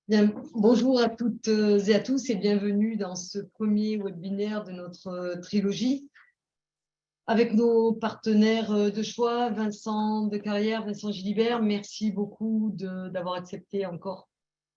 Bien, bonjour à toutes et à tous et bienvenue dans ce premier webinaire de notre trilogie avec nos partenaires de choix, Vincent Decarrière, Vincent Gilibert. Merci beaucoup d'avoir accepté encore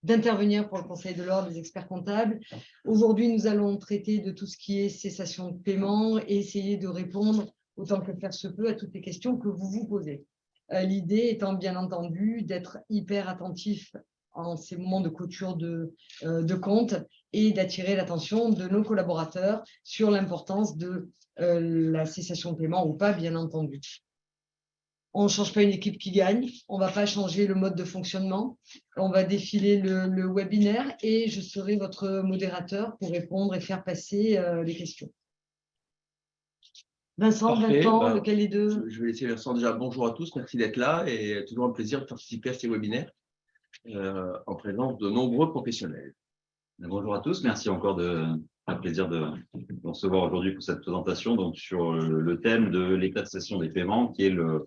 d'intervenir pour le Conseil de l'Ordre des experts comptables. Aujourd'hui, nous allons traiter de tout ce qui est cessation de paiement et essayer de répondre autant que faire se peut à toutes les questions que vous vous posez. L'idée étant bien entendu d'être hyper attentif en ces moments de clôture de compte et d'attirer l'attention de nos collaborateurs sur l'importance de la cessation de paiement ou pas, bien entendu. On ne change pas une équipe qui gagne, on ne va pas changer le mode de fonctionnement, on va défiler le webinaire et je serai votre modérateur pour répondre et faire passer les questions. Vincent, Parfait. lequel des deux? Je vais laisser Vincent déjà. Bonjour à tous, merci d'être là et toujours un plaisir de participer à ces webinaires en présence de nombreux professionnels. Bonjour à tous, merci encore un plaisir de vous recevoir aujourd'hui pour cette présentation donc sur le thème de l'état de cessation des paiements qui est on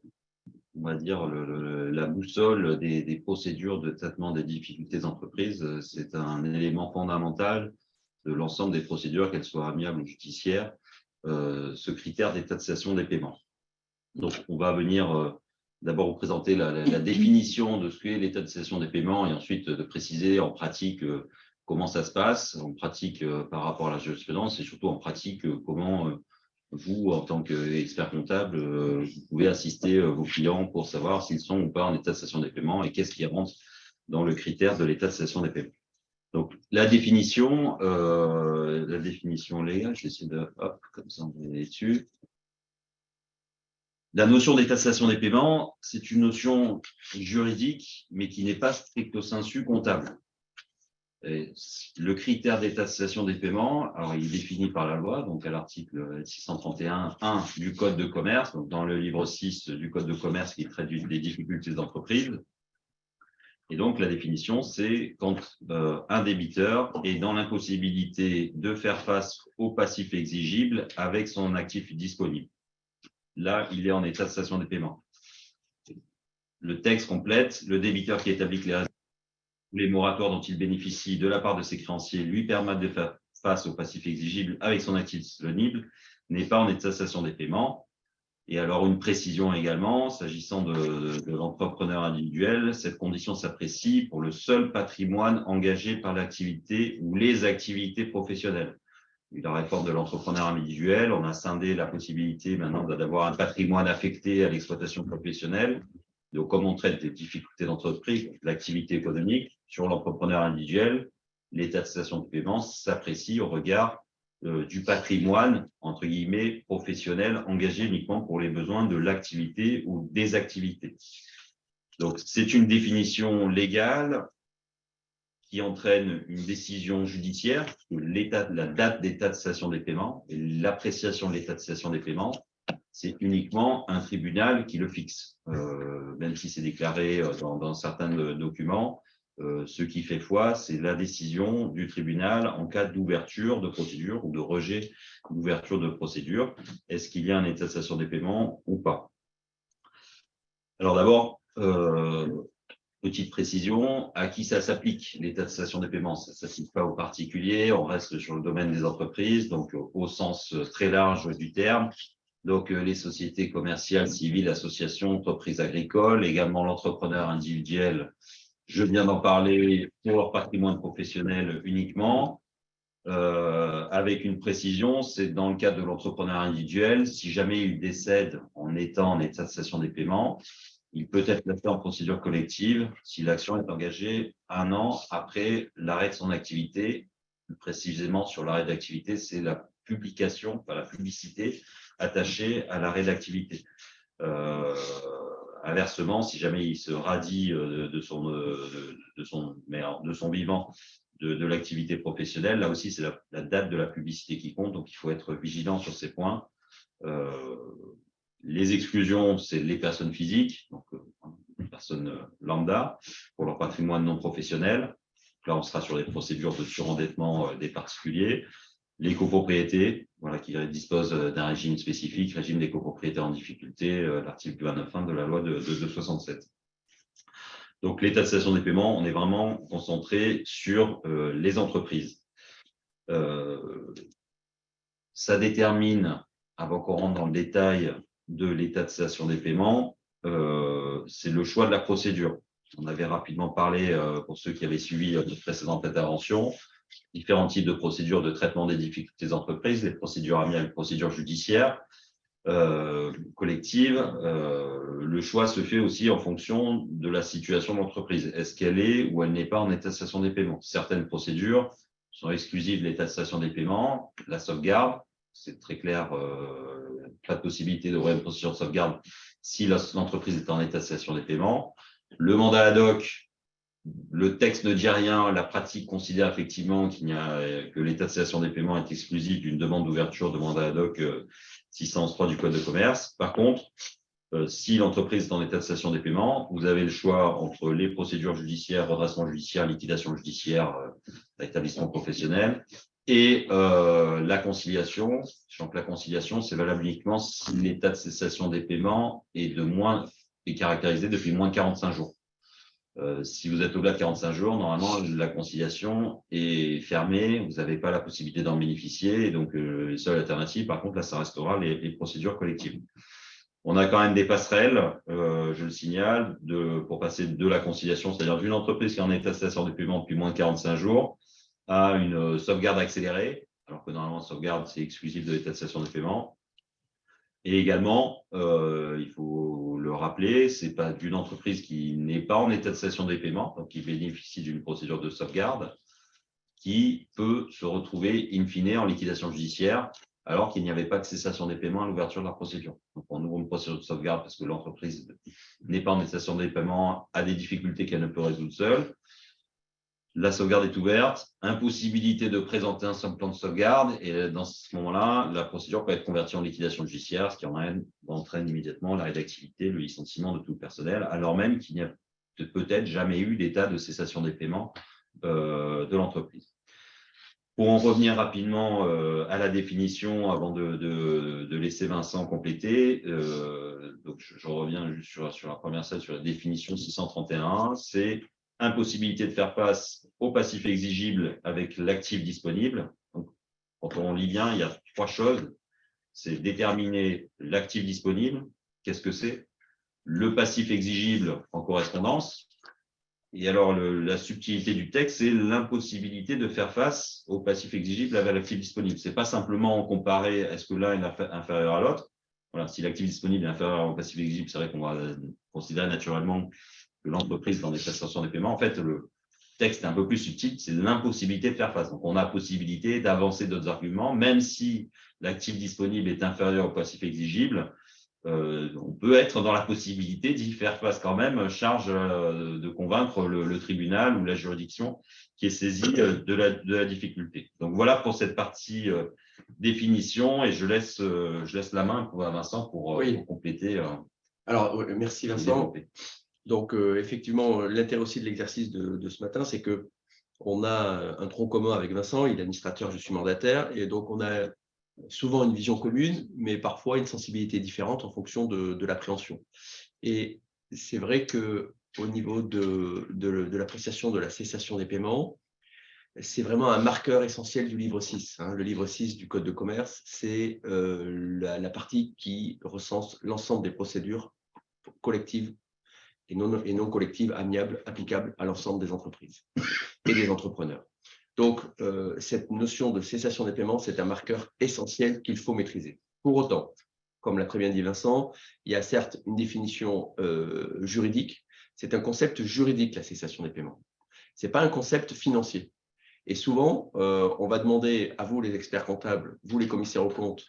va dire la boussole des procédures de traitement des difficultés d'entreprise. C'est un élément fondamental de l'ensemble des procédures, qu'elles soient amiables ou judiciaires, ce critère d'état de cessation des paiements. Donc, on va venir d'abord vous présenter la définition de ce qu'est l'état de cessation des paiements et ensuite de préciser en pratique comment ça se passe, en pratique par rapport à la jurisprudence et surtout en pratique comment vous, en tant qu'expert comptable, vous pouvez assister vos clients pour savoir s'ils sont ou pas en état de cessation des paiements et qu'est-ce qui rentre dans le critère de l'état de cessation des paiements. Donc, la définition légale, je vais essayer de, hop, comme ça, on est dessus. La notion d'état de cessation des paiements, c'est une notion juridique, mais qui n'est pas stricto sensu comptable. Et le critère d'état de cessation des paiements, alors il est défini par la loi, donc à l'article 631.1 du Code de commerce, donc dans le livre 6 du Code de commerce qui traite des difficultés d'entreprise. Et donc la définition, c'est quand un débiteur est dans l'impossibilité de faire face au passif exigible avec son actif disponible. Là, il est en état de cessation des paiements. Le texte complète, le débiteur qui établit que les moratoires dont il bénéficie de la part de ses créanciers lui permettent de faire face au passif exigible avec son actif disponible n'est pas en état de cessation des paiements. Et alors, une précision également, s'agissant de l'entrepreneur individuel, cette condition s'apprécie pour le seul patrimoine engagé par l'activité ou les activités professionnelles. La réforme de l'entrepreneur individuel, on a scindé la possibilité maintenant d'avoir un patrimoine affecté à l'exploitation professionnelle. Donc, comme on traite des difficultés d'entreprise, l'activité économique, sur l'entrepreneur individuel, l'état de cessation de paiement s'apprécie au regard du patrimoine, entre guillemets, professionnel, engagé uniquement pour les besoins de l'activité ou des activités. Donc, c'est une définition légale qui entraîne une décision judiciaire, la date d'état de cessation des paiements et l'appréciation de l'état de cessation des paiements, c'est uniquement un tribunal qui le fixe. Même si c'est déclaré dans certains documents, ce qui fait foi, c'est la décision du tribunal en cas d'ouverture de procédure ou de rejet d'ouverture de procédure. Est-ce qu'il y a un état de cessation des paiements ou pas? Alors d'abord, petite précision, à qui ça s'applique, l'état de cessation des paiements? Ça ne s'applique pas aux particuliers, on reste sur le domaine des entreprises, donc au sens très large du terme. Donc, les sociétés commerciales, civiles, associations, entreprises agricoles, également l'entrepreneur individuel, je viens d'en parler, pour leur patrimoine professionnel uniquement. Avec une précision, c'est dans le cadre de l'entrepreneur individuel, si jamais il décède en étant en état de cessation des paiements, il peut être placé en procédure collective si l'action est engagée 1 an après l'arrêt de son activité. Plus précisément, sur l'arrêt d'activité, c'est la publication, pas la publicité, attachée à l'arrêt d'activité. Inversement, si jamais il se radie de son vivant de l'activité professionnelle, là aussi, c'est la date de la publicité qui compte, donc il faut être vigilant sur ces points. Les exclusions, c'est les personnes physiques, donc les personnes lambda, pour leur patrimoine non professionnel. Là, on sera sur les procédures de surendettement des particuliers. Les copropriétés, voilà, qui disposent d'un régime spécifique, régime des copropriétaires en difficulté, l'article 29.1 de la loi de 67. Donc, l'état de cessation des paiements, on est vraiment concentré sur les entreprises. Ça détermine, avant qu'on rentre dans le détail de l'état de cessation des paiements, c'est le choix de la procédure. On avait rapidement parlé, pour ceux qui avaient suivi notre précédente intervention, différents types de procédures de traitement des difficultés des entreprises, les procédures amiables, les procédures judiciaires, collectives. Le choix se fait aussi en fonction de la situation de l'entreprise. Est-ce qu'elle est ou elle n'est pas en état de cessation des paiements? Certaines procédures sont exclusives de l'état de cessation des paiements. La sauvegarde, c'est très clair, pas de possibilité d'ouvrir une procédure de sauvegarde si l'entreprise est en état de cessation des paiements. Le mandat ad hoc, le texte ne dit rien, la pratique considère effectivement que l'état de cessation des paiements est exclusif d'une demande d'ouverture de mandat ad hoc 603 du Code de commerce. Par contre, si l'entreprise est en état de cessation des paiements, vous avez le choix entre les procédures judiciaires, redressement judiciaire, liquidation judiciaire, établissement professionnel, et la conciliation. Donc, la conciliation, c'est valable uniquement si l'état de cessation des paiements est caractérisé depuis moins de 45 jours. Si vous êtes au-delà de 45 jours, normalement, la conciliation est fermée, vous n'avez pas la possibilité d'en bénéficier. Et donc, les seules alternatives, par contre, là, ça restera les procédures collectives. On a quand même des passerelles, je le signale, pour passer de la conciliation, c'est-à-dire d'une entreprise qui est en état de cessation de paiement depuis moins de 45 jours, à une sauvegarde accélérée, alors que normalement, sauvegarde, c'est exclusif de l'état de cessation de paiement. Et également, il faut le rappeler, c'est pas d'une entreprise qui n'est pas en état de cessation des paiements, donc qui bénéficie d'une procédure de sauvegarde, qui peut se retrouver in fine en liquidation judiciaire, alors qu'il n'y avait pas de cessation des paiements à l'ouverture de la procédure. Donc, on ouvre une procédure de sauvegarde parce que l'entreprise n'est pas en état de cessation des paiements, a des difficultés qu'elle ne peut résoudre seule. La sauvegarde est ouverte, impossibilité de présenter un seul plan de sauvegarde, et dans ce moment-là, la procédure peut être convertie en liquidation judiciaire, ce qui entraîne immédiatement l'arrêt d'activité, le licenciement de tout le personnel, alors même qu'il n'y a peut-être jamais eu d'état de cessation des paiements de l'entreprise. Pour en revenir rapidement à la définition, avant de laisser Vincent compléter, donc je reviens juste sur la première slide, sur la définition 631, c'est impossibilité de faire face au passif exigible avec l'actif disponible. Donc, quand on lit bien, il y a trois choses. C'est déterminer l'actif disponible. Qu'est-ce que c'est? Le passif exigible en correspondance. Et alors, la subtilité du texte, c'est l'impossibilité de faire face au passif exigible avec l'actif disponible. Ce n'est pas simplement comparer est-ce que l'un est inférieur à l'autre. Voilà, si l'actif disponible est inférieur au passif exigible, c'est vrai qu'on va considérer naturellement que l'entreprise dans des prestations de paiement. En fait, le texte est un peu plus subtil, c'est l'impossibilité de faire face. Donc, on a possibilité d'avancer d'autres arguments, même si l'actif disponible est inférieur au passif exigible. On peut être dans la possibilité d'y faire face quand même, charge de convaincre le tribunal ou la juridiction qui est saisie de la difficulté. Donc voilà pour cette partie définition, et je laisse la main à Vincent pour compléter. Alors, merci Vincent. Donc effectivement, l'intérêt aussi de l'exercice de ce matin, c'est que on a un tronc commun avec Vincent, il est administrateur, je suis mandataire, et donc on a souvent une vision commune, mais parfois une sensibilité différente en fonction de l'appréhension. Et c'est vrai qu'au niveau de l'appréciation de la cessation des paiements, c'est vraiment un marqueur essentiel du livre 6. Hein. Le livre 6 du Code de commerce, c'est la partie qui recense l'ensemble des procédures collectives et non collectives, amiables, applicables à l'ensemble des entreprises et des entrepreneurs. Donc, cette notion de cessation des paiements, c'est un marqueur essentiel qu'il faut maîtriser. Pour autant, comme l'a très bien dit Vincent, il y a certes une définition juridique. C'est un concept juridique, la cessation des paiements. Ce n'est pas un concept financier. Et souvent, on va demander à vous, les experts comptables, vous, les commissaires aux comptes,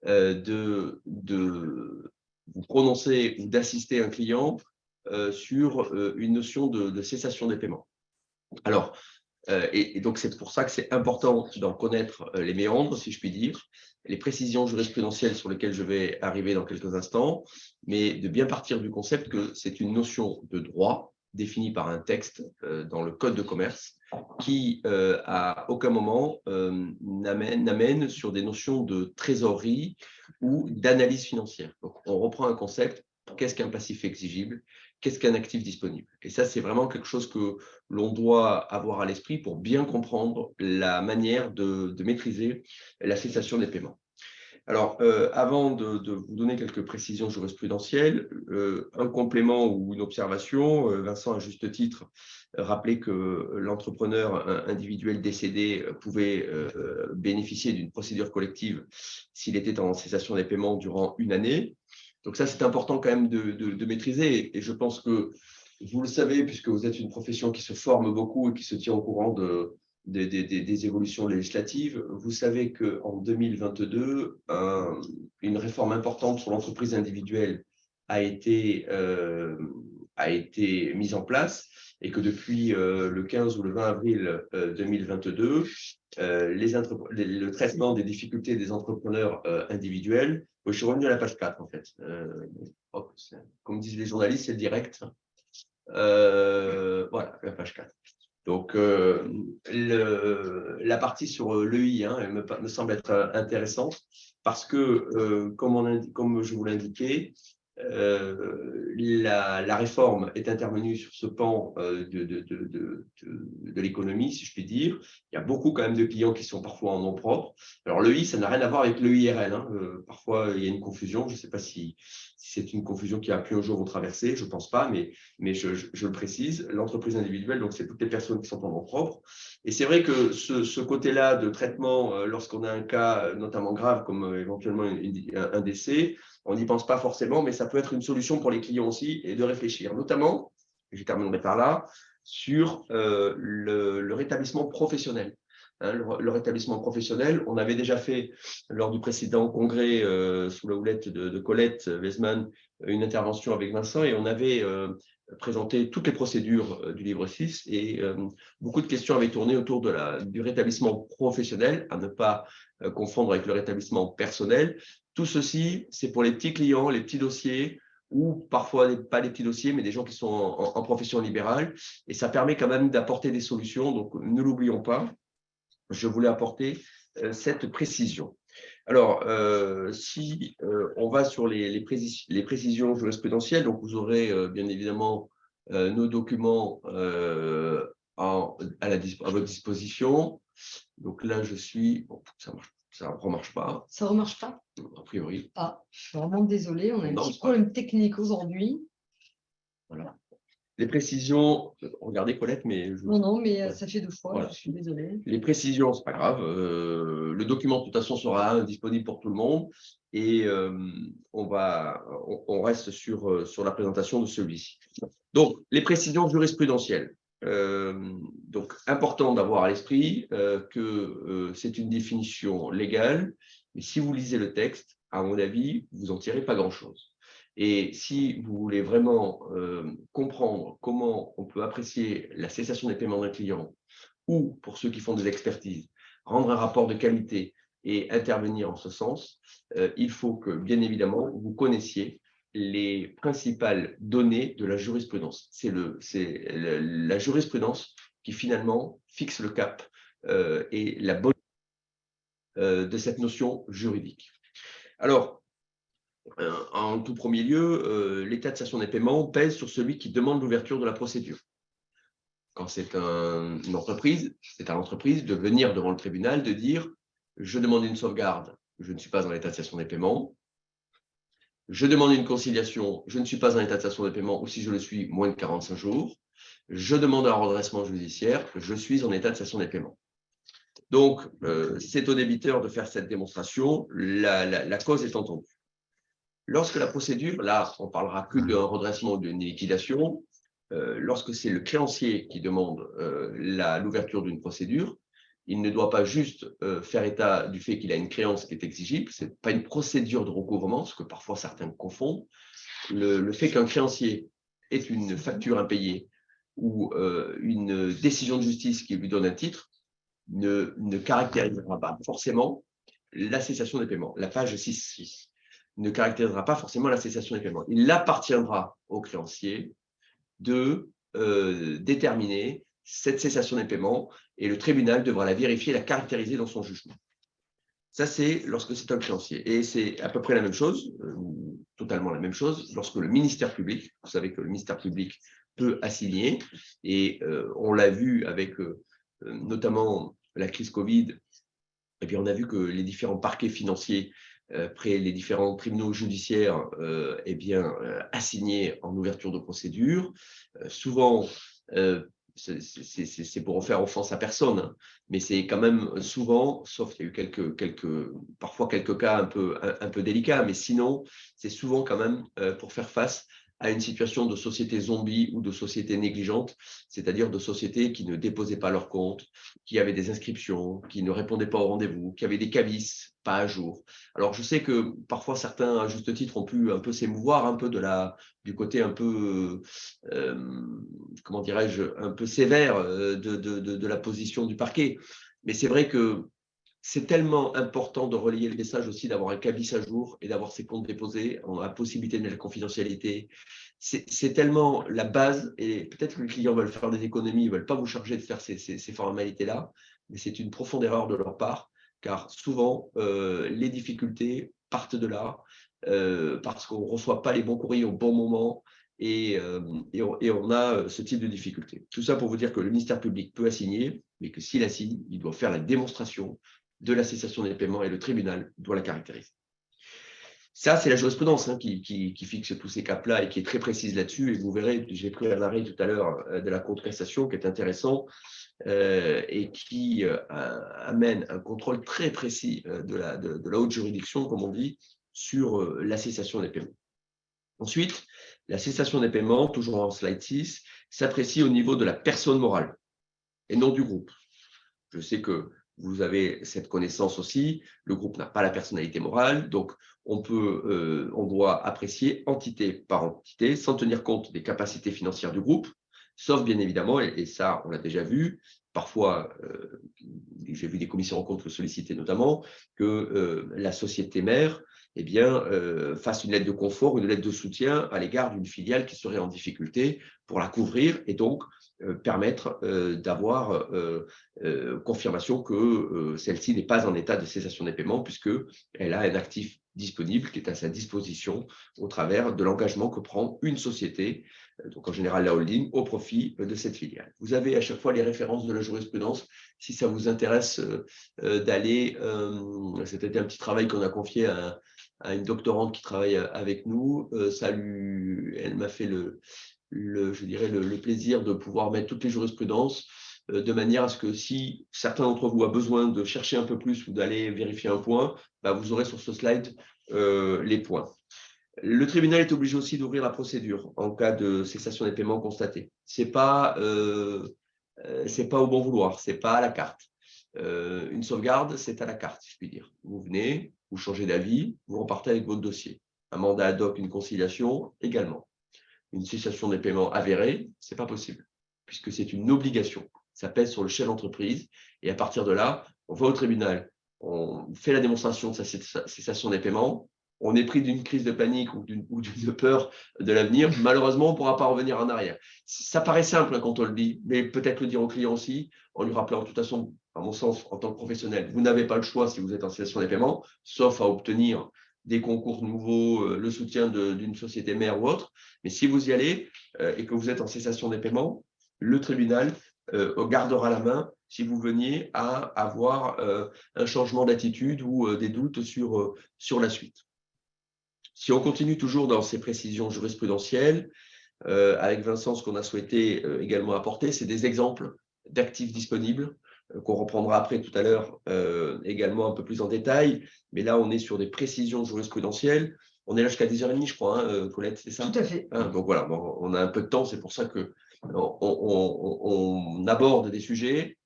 de vous prononcer ou d'assister un client sur une notion de cessation des paiements. Alors, et donc, c'est pour ça que c'est important d'en connaître les méandres, si je puis dire, les précisions jurisprudentielles sur lesquelles je vais arriver dans quelques instants, mais de bien partir du concept que c'est une notion de droit définie par un texte dans le Code de commerce qui, à aucun moment, n'amène sur des notions de trésorerie ou d'analyse financière. Donc, on reprend un concept. Qu'est-ce qu'un passif exigible? qu'est-ce qu'un actif disponible? Et ça, c'est vraiment quelque chose que l'on doit avoir à l'esprit pour bien comprendre la manière de maîtriser la cessation des paiements. Alors, avant de vous donner quelques précisions jurisprudentielles, un complément ou une observation, Vincent, à juste titre, rappelait que l'entrepreneur individuel décédé pouvait bénéficier d'une procédure collective s'il était en cessation des paiements durant une année. Donc ça, c'est important quand même de maîtriser. Et je pense que vous le savez, puisque vous êtes une profession qui se forme beaucoup et qui se tient au courant des évolutions législatives. Vous savez qu'en 2022, une réforme importante sur l'entreprise individuelle a été mise en place et que depuis le 15 ou le 20 avril 2022, le traitement des difficultés des entrepreneurs individuels, je suis revenu à la page 4 en fait. Comme disent les journalistes, c'est le direct. Voilà, la page 4. Donc, la partie sur l'EI me semble être intéressante parce que, comme je vous l'indiquais, la réforme est intervenue sur ce pan de l'économie, si je puis dire. Il y a beaucoup quand même de clients qui sont parfois en nom propre. Alors, l'EI, ça n'a rien à voir avec l'EIRL. Parfois, il y a une confusion. Je ne sais pas si c'est une confusion qui a pu un jour vous traverser. Je ne pense pas, mais je le précise. L'entreprise individuelle, donc c'est toutes les personnes qui sont en nom propre. Et c'est vrai que ce côté-là de traitement, lorsqu'on a un cas notamment grave, comme éventuellement un décès, on n'y pense pas forcément, mais ça peut être une solution pour les clients aussi et de réfléchir, notamment, et je terminerai par là, sur le rétablissement professionnel. Le rétablissement professionnel, on avait déjà fait lors du précédent congrès sous la houlette de Colette Weisman une intervention avec Vincent et on avait présenté toutes les procédures du livre 6 et beaucoup de questions avaient tourné autour du rétablissement professionnel, à ne pas confondre avec le rétablissement personnel. Tout ceci, c'est pour les petits clients, les petits dossiers, ou parfois pas des petits dossiers, mais des gens qui sont en profession libérale. Et ça permet quand même d'apporter des solutions, donc ne l'oublions pas. Je voulais apporter cette précision. Alors, si on va sur les précisions jurisprudentielles, donc vous aurez bien évidemment nos documents à votre disposition. Donc là, je suis… Bon, ça ne remarche pas. Ça ne remarche pas? A priori. Ah, je suis vraiment désolée, on a un petit problème technique aujourd'hui. Voilà. Les précisions, regardez Colette, mais… Non, mais ouais. Ça fait 2 fois, voilà. Je suis désolée. Les précisions, ce n'est pas grave. Le document, de toute façon, sera disponible pour tout le monde. Et on reste sur la présentation de celui-ci. Donc, les précisions jurisprudentielles. Donc, important d'avoir à l'esprit que c'est une définition légale. Mais si vous lisez le texte, à mon avis, vous n'en tirez pas grand-chose. Et si vous voulez vraiment comprendre comment on peut apprécier la cessation des paiements d'un client ou, pour ceux qui font des expertises, rendre un rapport de qualité et intervenir en ce sens, il faut que, bien évidemment, vous connaissiez les principales données de la jurisprudence. C'est la jurisprudence qui, finalement, fixe le cap et la bonne de cette notion juridique. Alors, en tout premier lieu, l'état de cessation des paiements pèse sur celui qui demande l'ouverture de la procédure. Quand c'est une entreprise, c'est à l'entreprise de venir devant le tribunal, de dire « je demande une sauvegarde, je ne suis pas en état de cessation des paiements. Je demande une conciliation, je ne suis pas en état de cessation des paiements, ou si je le suis, moins de 45 jours. Je demande un redressement judiciaire, je suis en état de cessation des paiements. » Donc, c'est au débiteur de faire cette démonstration, la cause est entendue. Lorsque la procédure, là, on ne parlera plus d'un redressement ou d'une liquidation, lorsque c'est le créancier qui demande l'ouverture d'une procédure, il ne doit pas juste faire état du fait qu'il a une créance qui est exigible, ce n'est pas une procédure de recouvrement, ce que parfois certains confondent. Le fait qu'un créancier ait une facture impayée ou une décision de justice qui lui donne un titre ne caractérisera pas forcément la cessation des paiements. La page 6.6 ne caractérisera pas forcément la cessation des paiements. Il appartiendra au créancier de déterminer cette cessation des paiements et le tribunal devra la vérifier et la caractériser dans son jugement. Ça, c'est lorsque c'est un créancier. Et c'est à peu près la même chose, totalement la même chose lorsque le ministère public, vous savez que le ministère public peut assigner, et on l'a vu avec notamment la crise Covid, et puis on a vu que les différents parquets financiers près les différents tribunaux judiciaires assignaient en ouverture de procédure. Souvent, c'est pour en faire offense à personne, hein, mais c'est quand même souvent, sauf qu'il y a eu parfois quelques cas un peu délicats, mais sinon, c'est souvent quand même pour faire face à une situation de société zombie ou de société négligente, c'est-à-dire de sociétés qui ne déposaient pas leurs comptes, qui avaient des inscriptions, qui ne répondaient pas au rendez-vous, qui avaient des cabis pas à jour. Alors, je sais que parfois certains, à juste titre, ont pu un peu s'émouvoir un peu du côté un peu, comment dirais-je, un peu sévère de la position du parquet. Mais c'est vrai que c'est tellement important de relayer le message aussi, d'avoir un cabis à jour et d'avoir ses comptes déposés, on a la possibilité de la confidentialité. C'est tellement la base, et peut-être que les clients veulent faire des économies, ils ne veulent pas vous charger de faire ces formalités-là, mais c'est une profonde erreur de leur part, car souvent, les difficultés partent de là, parce qu'on ne reçoit pas les bons courriers au bon moment, et on a ce type de difficulté. Tout ça pour vous dire que le ministère public peut assigner, mais que s'il assigne, il doit faire la démonstration de la cessation des paiements, et le tribunal doit la caractériser. Ça, c'est la jurisprudence qui fixe tous ces caps-là et qui est très précise là-dessus. Et vous verrez, j'ai pris un arrêt tout à l'heure de la Cour de cassation qui est intéressant et qui amène un contrôle très précis de la haute juridiction, comme on dit, sur la cessation des paiements. Ensuite, la cessation des paiements, toujours en slide 6, s'apprécie au niveau de la personne morale et non du groupe. Je sais que vous avez cette connaissance aussi, le groupe n'a pas la personnalité morale, donc on doit apprécier entité par entité sans tenir compte des capacités financières du groupe, sauf bien évidemment, et ça on l'a déjà vu, parfois j'ai vu des commissions en compte le solliciter notamment, que la société mère fasse une lettre de confort, une lettre de soutien à l'égard d'une filiale qui serait en difficulté pour la couvrir et donc permettre d'avoir confirmation que celle-ci n'est pas en état de cessation des paiements puisqu'elle a un actif disponible qui est à sa disposition au travers de l'engagement que prend une société, donc en général la holding, au profit de cette filiale. Vous avez à chaque fois les références de la jurisprudence si ça vous intéresse d'aller, c'était un petit travail qu'on a confié à une doctorante qui travaille avec nous, elle m'a fait le plaisir de pouvoir mettre toutes les jurisprudences de manière à ce que si certains d'entre vous a besoin de chercher un peu plus ou d'aller vérifier un point, vous aurez sur ce slide les points. Le tribunal est obligé aussi d'ouvrir la procédure en cas de cessation des paiements constatés. C'est pas au bon vouloir, c'est pas à la carte. Une sauvegarde, c'est à la carte, si je puis dire. Vous venez, vous changez d'avis, vous repartez avec votre dossier. Un mandat ad hoc, une conciliation, également. Une cessation des paiements avérée, ce n'est pas possible, puisque c'est une obligation. Ça pèse sur le chef d'entreprise, et à partir de là, on va au tribunal, on fait la démonstration de sa cessation des paiements, on est pris d'une crise de panique ou d'une peur de l'avenir, malheureusement, on ne pourra pas revenir en arrière. Ça paraît simple quand on le dit, mais peut-être le dire au client aussi, en lui rappelant de toute façon, à mon sens, en tant que professionnel, vous n'avez pas le choix si vous êtes en cessation des paiements, sauf à obtenir des concours nouveaux, le soutien d'une société mère ou autre. Mais si vous y allez et que vous êtes en cessation des paiements, le tribunal gardera la main si vous veniez à avoir un changement d'attitude ou des doutes sur la suite. Si on continue toujours dans ces précisions jurisprudentielles, avec Vincent, ce qu'on a souhaité également apporter, c'est des exemples d'actifs disponibles qu'on reprendra après tout à l'heure également un peu plus en détail. Mais là, on est sur des précisions jurisprudentielles. On est là jusqu'à 10h30, je crois, Colette, c'est ça? Tout à fait. Donc voilà, on a un peu de temps, c'est pour ça qu'on aborde des sujets,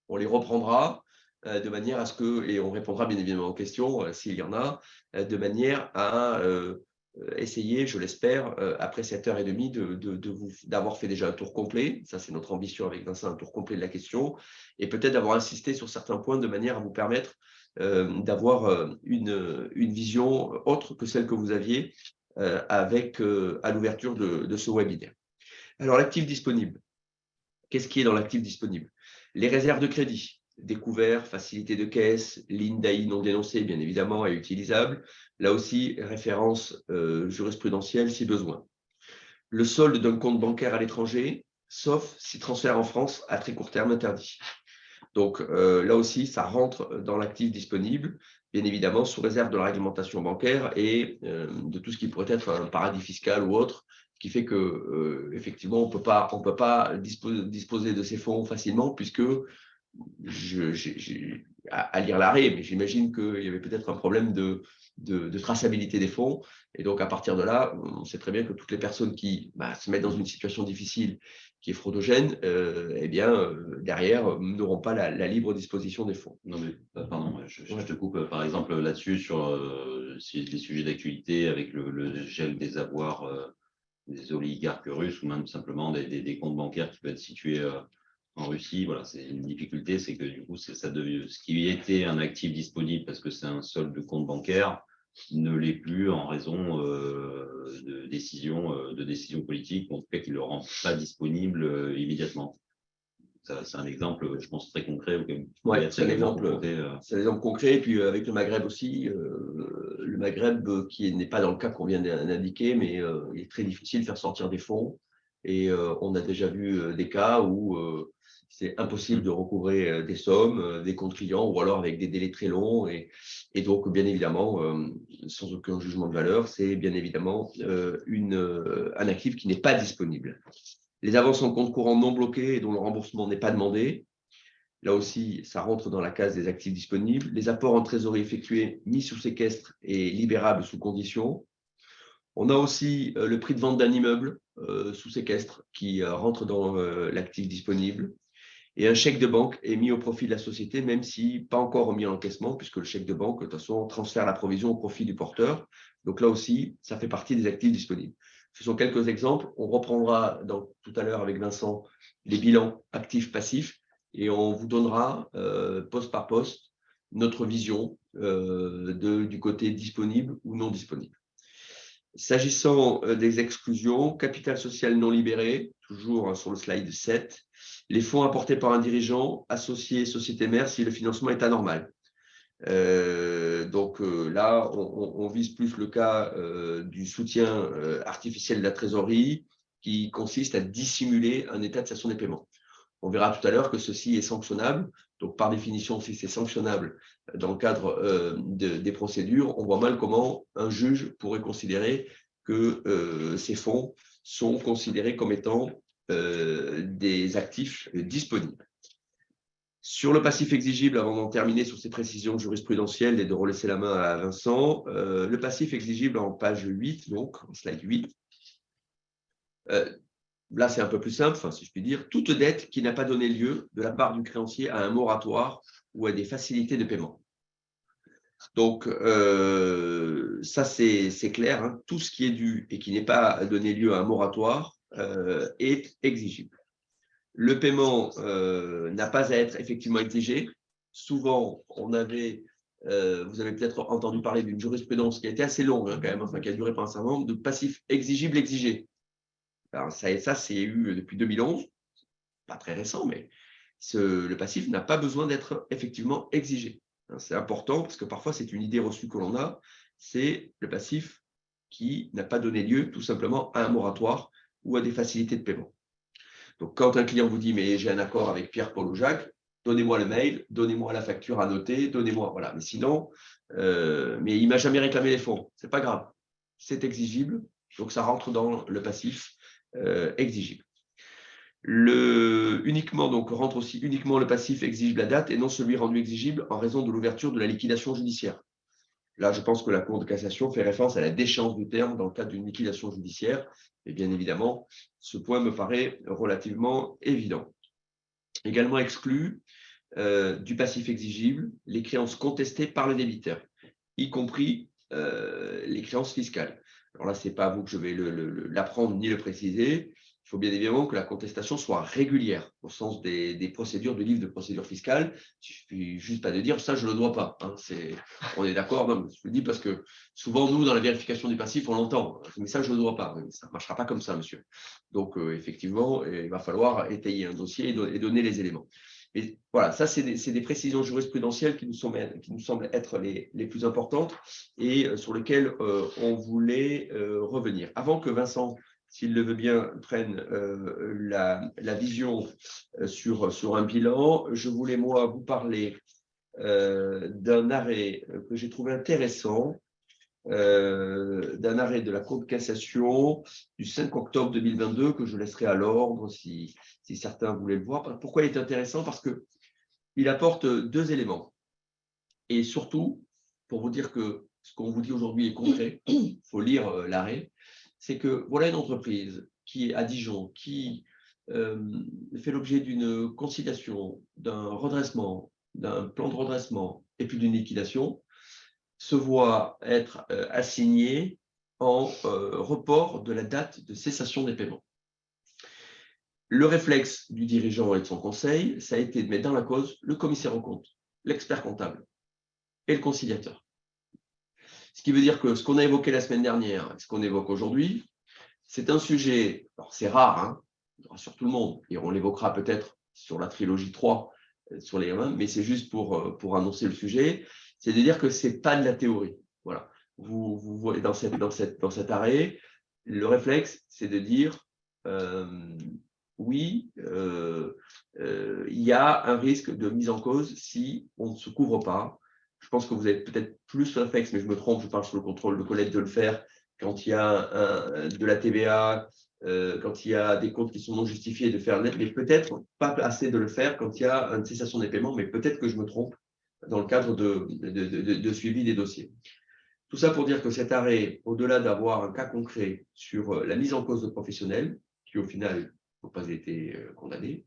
on les reprendra de manière à ce que, et on répondra bien évidemment aux questions s'il y en a, de manière à essayer, je l'espère, après 7h30, d'avoir fait déjà un tour complet. Ça, c'est notre ambition avec Vincent, un tour complet de la question, et peut-être d'avoir insisté sur certains points de manière à vous permettre d'avoir une vision autre que celle que vous aviez à l'ouverture de ce webinaire. Alors, l'actif disponible. Qu'est-ce qui est dans l'actif disponible? Les réserves de crédit. découvert, facilité de caisse, ligne d'AI non dénoncée, bien évidemment, et utilisable. Là aussi, référence jurisprudentielle si besoin. Le solde d'un compte bancaire à l'étranger, sauf si transfert en France à très court terme interdit. Donc là aussi, ça rentre dans l'actif disponible, bien évidemment, sous réserve de la réglementation bancaire et de tout ce qui pourrait être un paradis fiscal ou autre, ce qui fait que effectivement, on peut pas disposer de ces fonds facilement, puisque à lire l'arrêt, mais j'imagine qu'il y avait peut-être un problème de traçabilité des fonds. Et donc, à partir de là, on sait très bien que toutes les personnes qui se mettent dans une situation difficile, qui est fraudogène, derrière, n'auront pas la libre disposition des fonds. Non, mais pardon, je te coupe. Par exemple, là-dessus, sur les sujets d'actualité avec le gel des avoirs des oligarques russes ou même simplement des comptes bancaires qui peuvent être situés en Russie, voilà, c'est une difficulté, c'est que du coup, ce qui était un actif disponible parce que c'est un solde de compte bancaire ne l'est plus en raison de décisions politiques, en tout cas qui ne le rendent pas disponible immédiatement. C'est un exemple, je pense, très concret. Ouais, c'est un exemple concret. Et puis avec le Maghreb aussi, le Maghreb qui n'est pas dans le cas qu'on vient d'indiquer, mais il est très difficile de faire sortir des fonds. Et on a déjà vu des cas où c'est impossible de recouvrer des sommes, des comptes clients, ou alors avec des délais très longs. Et donc, bien évidemment, sans aucun jugement de valeur, c'est bien évidemment un actif qui n'est pas disponible. Les avances en compte courant non bloqués et dont le remboursement n'est pas demandé. Là aussi, ça rentre dans la case des actifs disponibles. Les apports en trésorerie effectués, mis sous séquestre et libérables sous condition. On a aussi le prix de vente d'un immeuble sous séquestre qui rentre dans l'actif disponible. Et un chèque de banque est mis au profit de la société, même si pas encore remis en encaissement, puisque le chèque de banque, de toute façon, transfère la provision au profit du porteur. Donc là aussi, ça fait partie des actifs disponibles. Ce sont quelques exemples. On reprendra tout à l'heure avec Vincent les bilans actifs-passifs et on vous donnera, poste par poste, notre vision du côté disponible ou non disponible. S'agissant des exclusions, capital social non libéré, toujours sur le slide 7, les fonds apportés par un dirigeant, associé, société mère, si le financement est anormal. Là, on vise plus le cas du soutien artificiel de la trésorerie qui consiste à dissimuler un état de cessation des paiements. On verra tout à l'heure que ceci est sanctionnable. Donc, par définition, si c'est sanctionnable dans le cadre des procédures, on voit mal comment un juge pourrait considérer que ces fonds sont considérés comme étant des actifs disponibles. Sur le passif exigible, avant d'en terminer sur ces précisions jurisprudentielles et de relaisser la main à Vincent, le passif exigible en page 8, donc en slide 8, là c'est un peu plus simple, si je puis dire, toute dette qui n'a pas donné lieu de la part du créancier à un moratoire ou à des facilités de paiement. Donc, ça c'est clair, hein, tout ce qui est dû et qui n'est pas donné lieu à un moratoire est exigible. Le paiement n'a pas à être effectivement exigé. Souvent, vous avez peut-être entendu parler d'une jurisprudence qui a été assez longue, hein, quand même, qui a duré pendant un certain nombre, de passifs exigibles exigés. Alors, ça c'est eu depuis 2011, pas très récent, mais le passif n'a pas besoin d'être effectivement exigé. C'est important parce que parfois, c'est une idée reçue que l'on a, c'est le passif qui n'a pas donné lieu tout simplement à un moratoire ou à des facilités de paiement. Donc, quand un client vous dit « mais j'ai un accord avec Pierre, Paul ou Jacques », donnez-moi le mail, donnez-moi la facture à noter, donnez-moi… Voilà, mais sinon, mais il ne m'a jamais réclamé les fonds. Ce n'est pas grave. C'est exigible, donc ça rentre dans le passif exigible. Rentre aussi uniquement le passif exigible à date et non celui rendu exigible en raison de l'ouverture de la liquidation judiciaire. Là, je pense que la Cour de cassation fait référence à la déchéance du terme dans le cadre d'une liquidation judiciaire. Et bien évidemment, ce point me paraît relativement évident. Également exclu du passif exigible les créances contestées par le débiteur, y compris les créances fiscales. Alors là, ce n'est pas à vous que je vais l'apprendre ni le préciser. Il faut bien évidemment que la contestation soit régulière au sens des procédures du livre de procédure fiscale. Il ne suffit juste pas de dire ça, je ne le dois pas. Hein, on est d'accord, je le dis parce que souvent, nous, dans la vérification du passif, on l'entend. Mais ça, je ne le dois pas. Ça ne marchera pas comme ça, monsieur. Donc, effectivement, il va falloir étayer un dossier et donner les éléments. Mais voilà, ça, c'est des précisions jurisprudentielles qui nous semblent être les plus importantes et sur lesquelles on voulait revenir. Avant que Vincent, s'il le veut bien, prenne la vision sur un bilan, je voulais, moi, vous parler d'un arrêt que j'ai trouvé intéressant, d'un arrêt de la Cour de cassation du 5 octobre 2022 que je laisserai à l'ordre si certains voulaient le voir. Pourquoi il est intéressant? Parce qu'il apporte deux éléments. Et surtout, pour vous dire que ce qu'on vous dit aujourd'hui est concret, il faut lire l'arrêt, c'est que voilà une entreprise qui est à Dijon, qui fait l'objet d'une conciliation, d'un redressement, d'un plan de redressement et puis d'une liquidation, se voit être assigné en report de la date de cessation des paiements. Le réflexe du dirigeant et de son conseil, ça a été de mettre dans la cause le commissaire aux comptes, l'expert comptable et le conciliateur. Ce qui veut dire que ce qu'on a évoqué la semaine dernière, ce qu'on évoque aujourd'hui, c'est un sujet, alors c'est rare, hein, sur tout le monde, et on l'évoquera peut-être sur la trilogie 3, sur les mains, mais c'est juste pour annoncer le sujet, c'est de dire que ce n'est pas de la théorie. Voilà. Vous voyez dans cet arrêt, le réflexe, c'est de dire oui, il y a un risque de mise en cause si on ne se couvre pas. Je pense que vous avez peut-être plus le réflexe, mais je me trompe, je parle sous le contrôle de Colette de le faire quand il y a de la TVA, quand il y a des comptes qui sont non justifiés, de faire net, mais peut-être pas assez de le faire quand il y a une cessation des paiements, mais peut-être que je me trompe dans le cadre de suivi des dossiers. Tout ça pour dire que cet arrêt, au-delà d'avoir un cas concret sur la mise en cause de professionnels, qui au final n'ont pas été condamnés,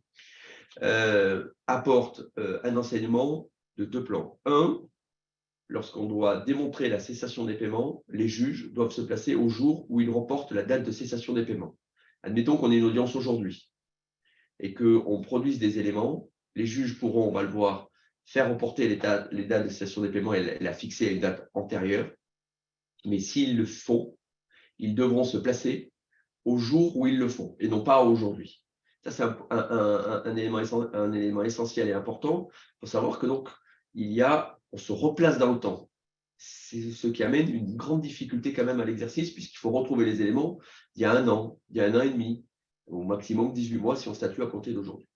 apporte un enseignement de deux plans. Un, lorsqu'on doit démontrer la cessation des paiements, les juges doivent se placer au jour où ils reportent la date de cessation des paiements. Admettons qu'on ait une audience aujourd'hui et qu'on produise des éléments, les juges pourront, on va le voir, faire reporter les dates de cessation des paiements et la fixer à une date antérieure. Mais s'ils le font, ils devront se placer au jour où ils le font et non pas aujourd'hui. Ça, c'est un élément essentiel et important. Il faut savoir que donc, on se replace dans le temps. C'est ce qui amène une grande difficulté quand même à l'exercice, puisqu'il faut retrouver les éléments il y a un an, il y a un an et demi, au maximum 18 mois si on statue à compter d'aujourd'hui.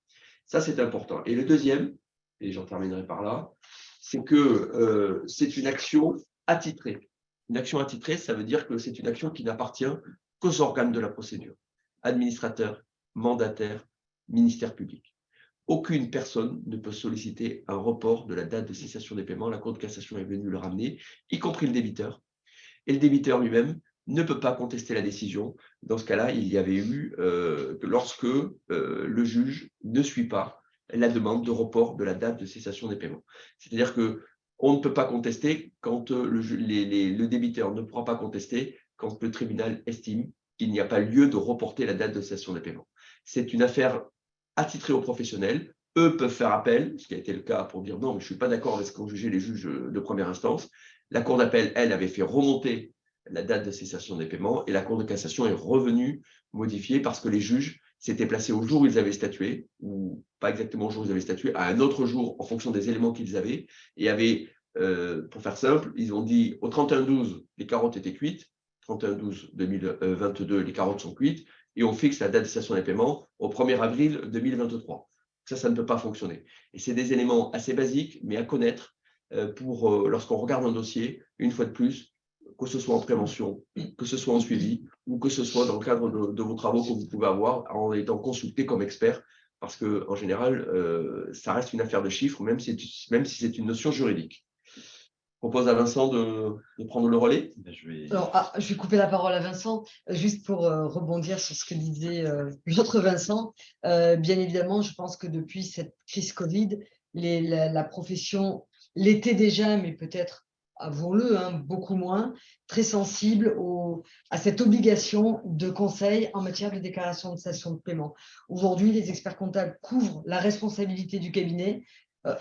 Ça, c'est important. Et le deuxième, et j'en terminerai par là, c'est que c'est une action attitrée. Une action attitrée, ça veut dire que c'est une action qui n'appartient qu'aux organes de la procédure, administrateurs, mandataires, ministère public. Aucune personne ne peut solliciter un report de la date de cessation des paiements. La Cour de cassation est venue le ramener, y compris le débiteur. Et le débiteur lui-même ne peut pas contester la décision. Dans ce cas-là, il y avait eu, lorsque le juge ne suit pas la demande de report de la date de cessation des paiements. C'est-à-dire qu'on ne peut pas contester quand le débiteur ne pourra pas contester quand le tribunal estime qu'il n'y a pas lieu de reporter la date de cessation des paiements. C'est une affaire attitrée aux professionnels. Eux peuvent faire appel, ce qui a été le cas pour dire non, mais je ne suis pas d'accord avec ce qu'ont jugé les juges de première instance. La Cour d'appel, elle, avait fait remonter la date de cessation des paiements et la Cour de cassation est revenue modifier parce que les juges s'étaient placés au jour où ils avaient statué, ou pas exactement au jour où ils avaient statué, à un autre jour en fonction des éléments qu'ils avaient, et avaient, pour faire simple, ils ont dit au 31-12, les carottes étaient cuites, 31-12-2022, les carottes sont cuites, et on fixe la date de cessation des paiements au 1er avril 2023. Ça ne peut pas fonctionner. Et c'est des éléments assez basiques, mais à connaître pour lorsqu'on regarde un dossier, une fois de plus, que ce soit en prévention, que ce soit en suivi, ou que ce soit dans le cadre de vos travaux que vous pouvez avoir en étant consulté comme expert, parce qu'en général, ça reste une affaire de chiffres, même si c'est une notion juridique. Je propose à Vincent de prendre le relais. Alors, je vais couper la parole à Vincent, juste pour rebondir sur ce que disait l'autre Vincent. Bien évidemment, je pense que depuis cette crise Covid, la profession l'était déjà, mais peut-être, avouons-le, beaucoup moins, très sensible à cette obligation de conseil en matière de déclaration de cessation de paiement. Aujourd'hui, les experts comptables couvrent la responsabilité du cabinet.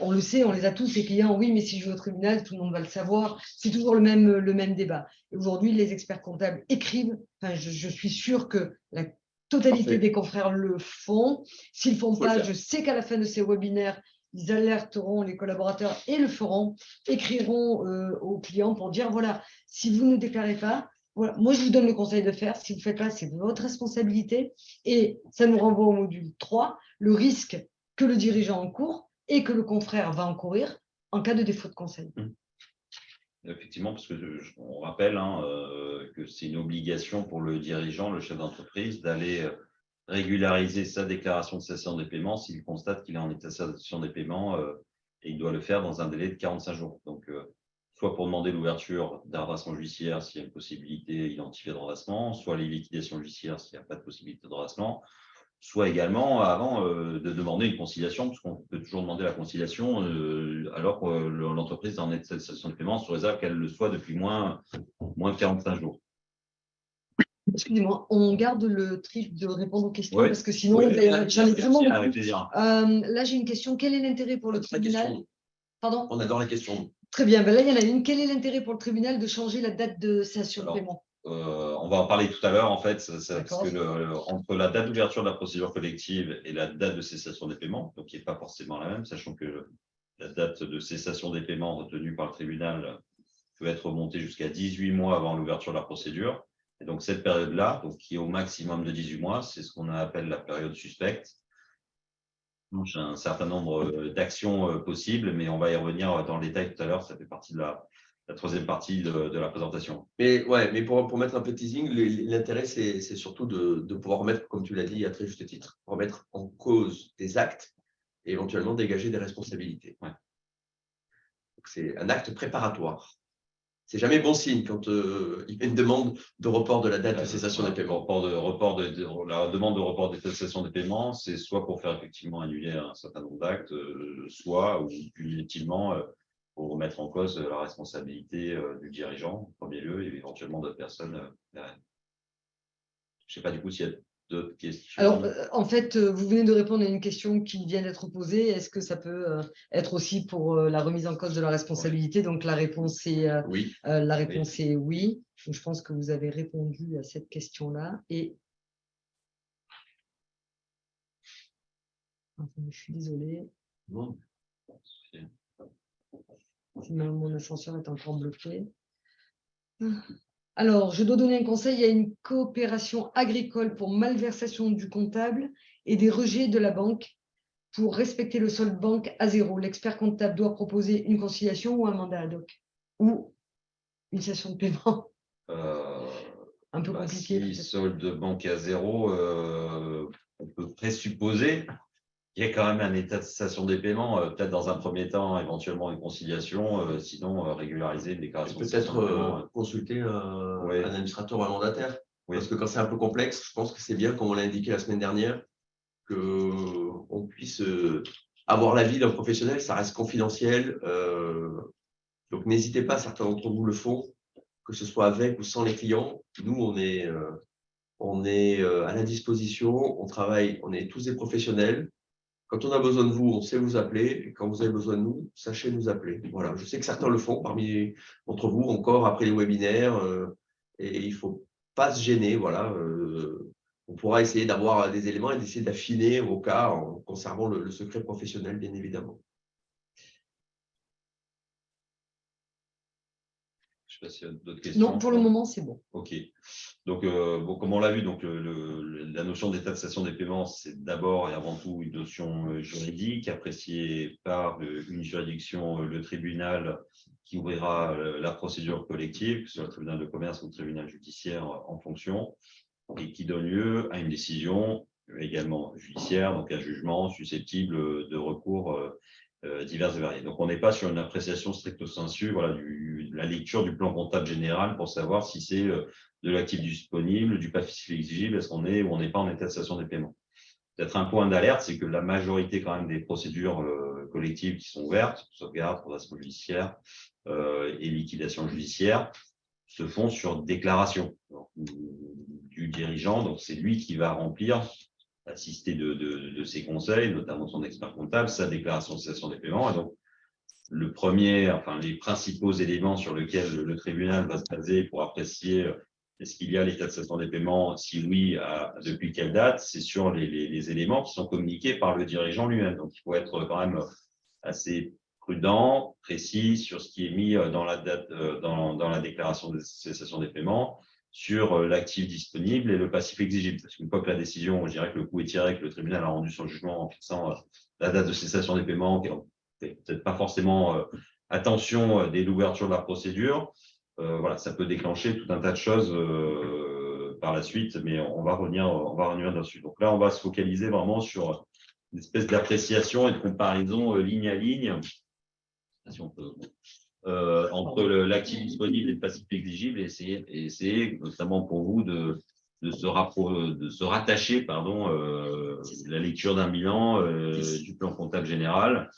On le sait, on les a tous, les clients, oui, mais si je vais au tribunal, tout le monde va le savoir. C'est toujours le même débat. Aujourd'hui, les experts comptables écrivent, je suis sûre que la totalité des confrères le font. S'ils ne le font pas, je sais qu'à la fin de ces webinaires, ils alerteront les collaborateurs et le feront, écriront aux clients pour dire, voilà, si vous ne déclarez pas, voilà, moi je vous donne le conseil de faire, si vous ne faites pas, c'est votre responsabilité. Et ça nous renvoie au module 3, le risque que le dirigeant encourt et que le confrère va encourir en cas de défaut de conseil. Effectivement, parce qu'on rappelle que c'est une obligation pour le dirigeant, le chef d'entreprise, d'aller régulariser sa déclaration de cessation des paiements s'il constate qu'il est en état de cessation des paiements et il doit le faire dans un délai de 45 jours. Donc, soit pour demander l'ouverture d'un redressement judiciaire s'il y a une possibilité identifiée de redressement, soit les liquidations judiciaires s'il n'y a pas de possibilité de redressement, soit également avant de demander une conciliation, parce qu'on peut toujours demander la conciliation alors que l'entreprise est en état de cessation de paiement sous réserve qu'elle le soit depuis moins de 45 jours. Excusez-moi, on garde le trip de répondre aux questions parce que sinon, j'en ai vraiment beaucoup. Là, j'ai une question. Quel est l'intérêt pour le tribunal? Pardon? On adore la question. Très bien. Ben là, il y en a une. Quel est l'intérêt pour le tribunal de changer la date de cessation de paiement? On va en parler tout à l'heure, en fait, parce que entre la date d'ouverture de la procédure collective et la date de cessation des paiements, donc qui n'est pas forcément la même, sachant que la date de cessation des paiements retenue par le tribunal peut être remontée jusqu'à 18 mois avant l'ouverture de la procédure. Et donc, cette période-là, qui est au maximum de 18 mois, c'est ce qu'on appelle la période suspecte. Donc, j'ai un certain nombre d'actions possibles, mais on va y revenir dans le détail tout à l'heure. Ça fait partie de la troisième partie de la présentation. Mais pour mettre un peu de teasing, l'intérêt, c'est surtout de pouvoir remettre, comme tu l'as dit à très juste titre, remettre en cause des actes et éventuellement dégager des responsabilités. Ouais. C'est un acte préparatoire. C'est jamais bon signe quand il y a une demande de report de la date de cessation des paiements. La demande de report de cessation des paiements, c'est soit pour faire effectivement annuler un certain nombre d'actes, soit ou plus utilement pour remettre en cause la responsabilité du dirigeant en premier lieu et éventuellement d'autres personnes. Je ne sais pas du coup s'il y a d'autres questions. Alors, en fait, vous venez de répondre à une question qui vient d'être posée. Est-ce que ça peut être aussi pour la remise en cause de la responsabilité? Donc, la réponse est oui. Est oui. Je pense que vous avez répondu à cette question-là. Et je suis désolée. Bon. Mon ascenseur est encore bloqué. Alors, je dois donner un conseil. Il y a une coopération agricole pour malversation du comptable et des rejets de la banque pour respecter le solde banque à zéro. L'expert comptable doit proposer une conciliation ou un mandat ad hoc ou une cessation de paiement. Un peu compliqué. Si solde banque à zéro, on peut présupposer qu'il y a quand même un état de cessation des paiements, peut-être dans un premier temps, éventuellement une conciliation, sinon régulariser une déclaration. Peut-être consulter un administrateur ou un mandataire. Oui. Parce que quand c'est un peu complexe, je pense que c'est bien, comme on l'a indiqué la semaine dernière, qu'on puisse avoir l'avis d'un professionnel, ça reste confidentiel. Donc n'hésitez pas, certains d'entre vous le font, que ce soit avec ou sans les clients. Nous, on est à la disposition, on travaille, on est tous des professionnels. Quand on a besoin de vous, on sait vous appeler. Et quand vous avez besoin de nous, sachez nous appeler. Voilà. Je sais que certains le font parmi d'entre vous encore après les webinaires. Et il ne faut pas se gêner. Voilà. On pourra essayer d'avoir des éléments et d'essayer d'affiner au cas en conservant le secret professionnel, bien évidemment. Je ne sais pas s'il y a d'autres questions. Non, pour le moment, c'est bon. OK. Donc, comme on l'a vu, donc, la notion d'état de cessation des paiements, c'est d'abord et avant tout une notion juridique appréciée par une juridiction, le tribunal qui ouvrira la procédure collective, que ce soit le tribunal de commerce ou le tribunal judiciaire en fonction, et qui donne lieu à une décision également judiciaire, donc un jugement susceptible de recours divers et variés. Donc, on n'est pas sur une appréciation stricto sensu, voilà, de la lecture du plan comptable général pour savoir si c'est de l'actif disponible, du passif exigible, est-ce qu'on est ou on n'est pas en état de cessation des paiements. Peut-être un point d'alerte, c'est que la majorité quand même des procédures collectives qui sont ouvertes, sauvegarde, redressement judiciaire et liquidation judiciaire, se font sur déclaration du dirigeant. Donc, c'est lui qui va remplir, assisté de ses conseils, notamment son expert comptable, sa déclaration de cessation des paiements. Et donc, les principaux éléments sur lesquels le tribunal va se baser pour apprécier est-ce qu'il y a l'état de cessation des paiements, si oui, depuis quelle date, c'est sur les éléments qui sont communiqués par le dirigeant lui-même. Donc, il faut être quand même assez prudent, précis sur ce qui est mis dans la date, dans la déclaration de cessation des paiements, sur l'actif disponible et le passif exigible. Parce qu'une fois que la décision, je dirais que le coup est tiré, que le tribunal a rendu son jugement en fixant la date de cessation des paiements, qui n'est peut-être pas forcément attention dès l'ouverture de la procédure, voilà, ça peut déclencher tout un tas de choses par la suite, mais on va revenir dessus. Donc là, on va se focaliser vraiment sur une espèce d'appréciation et de comparaison ligne à ligne, si on peut, entre l'actif disponible et le passif exigible, et essayer notamment pour vous de se rattacher, la lecture d'un bilan du plan comptable général,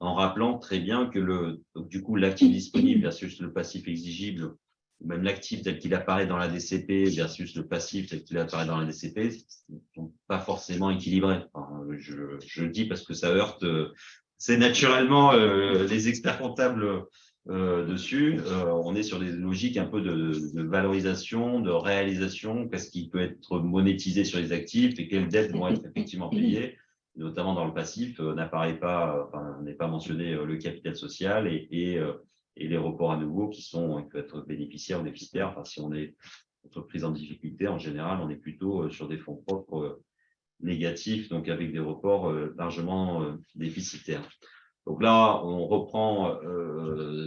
en rappelant très bien que donc, du coup, l'actif disponible versus le passif exigible, ou même l'actif tel qu'il apparaît dans la DCP versus le passif tel qu'il apparaît dans la DCP, ne sont pas forcément équilibrés. Enfin, je le dis parce que ça heurte, c'est naturellement les experts comptables dessus. On est sur des logiques un peu de valorisation, de réalisation, qu'est-ce qui peut être monétisé sur les actifs et quelles dettes vont être effectivement payées. Notamment dans le passif, n'est pas mentionné le capital social et les reports à nouveau qui peuvent être bénéficiaires ou déficitaires. Enfin, si on est entreprise en difficulté, en général, on est plutôt sur des fonds propres négatifs, donc avec des reports largement déficitaires. Donc là, on reprend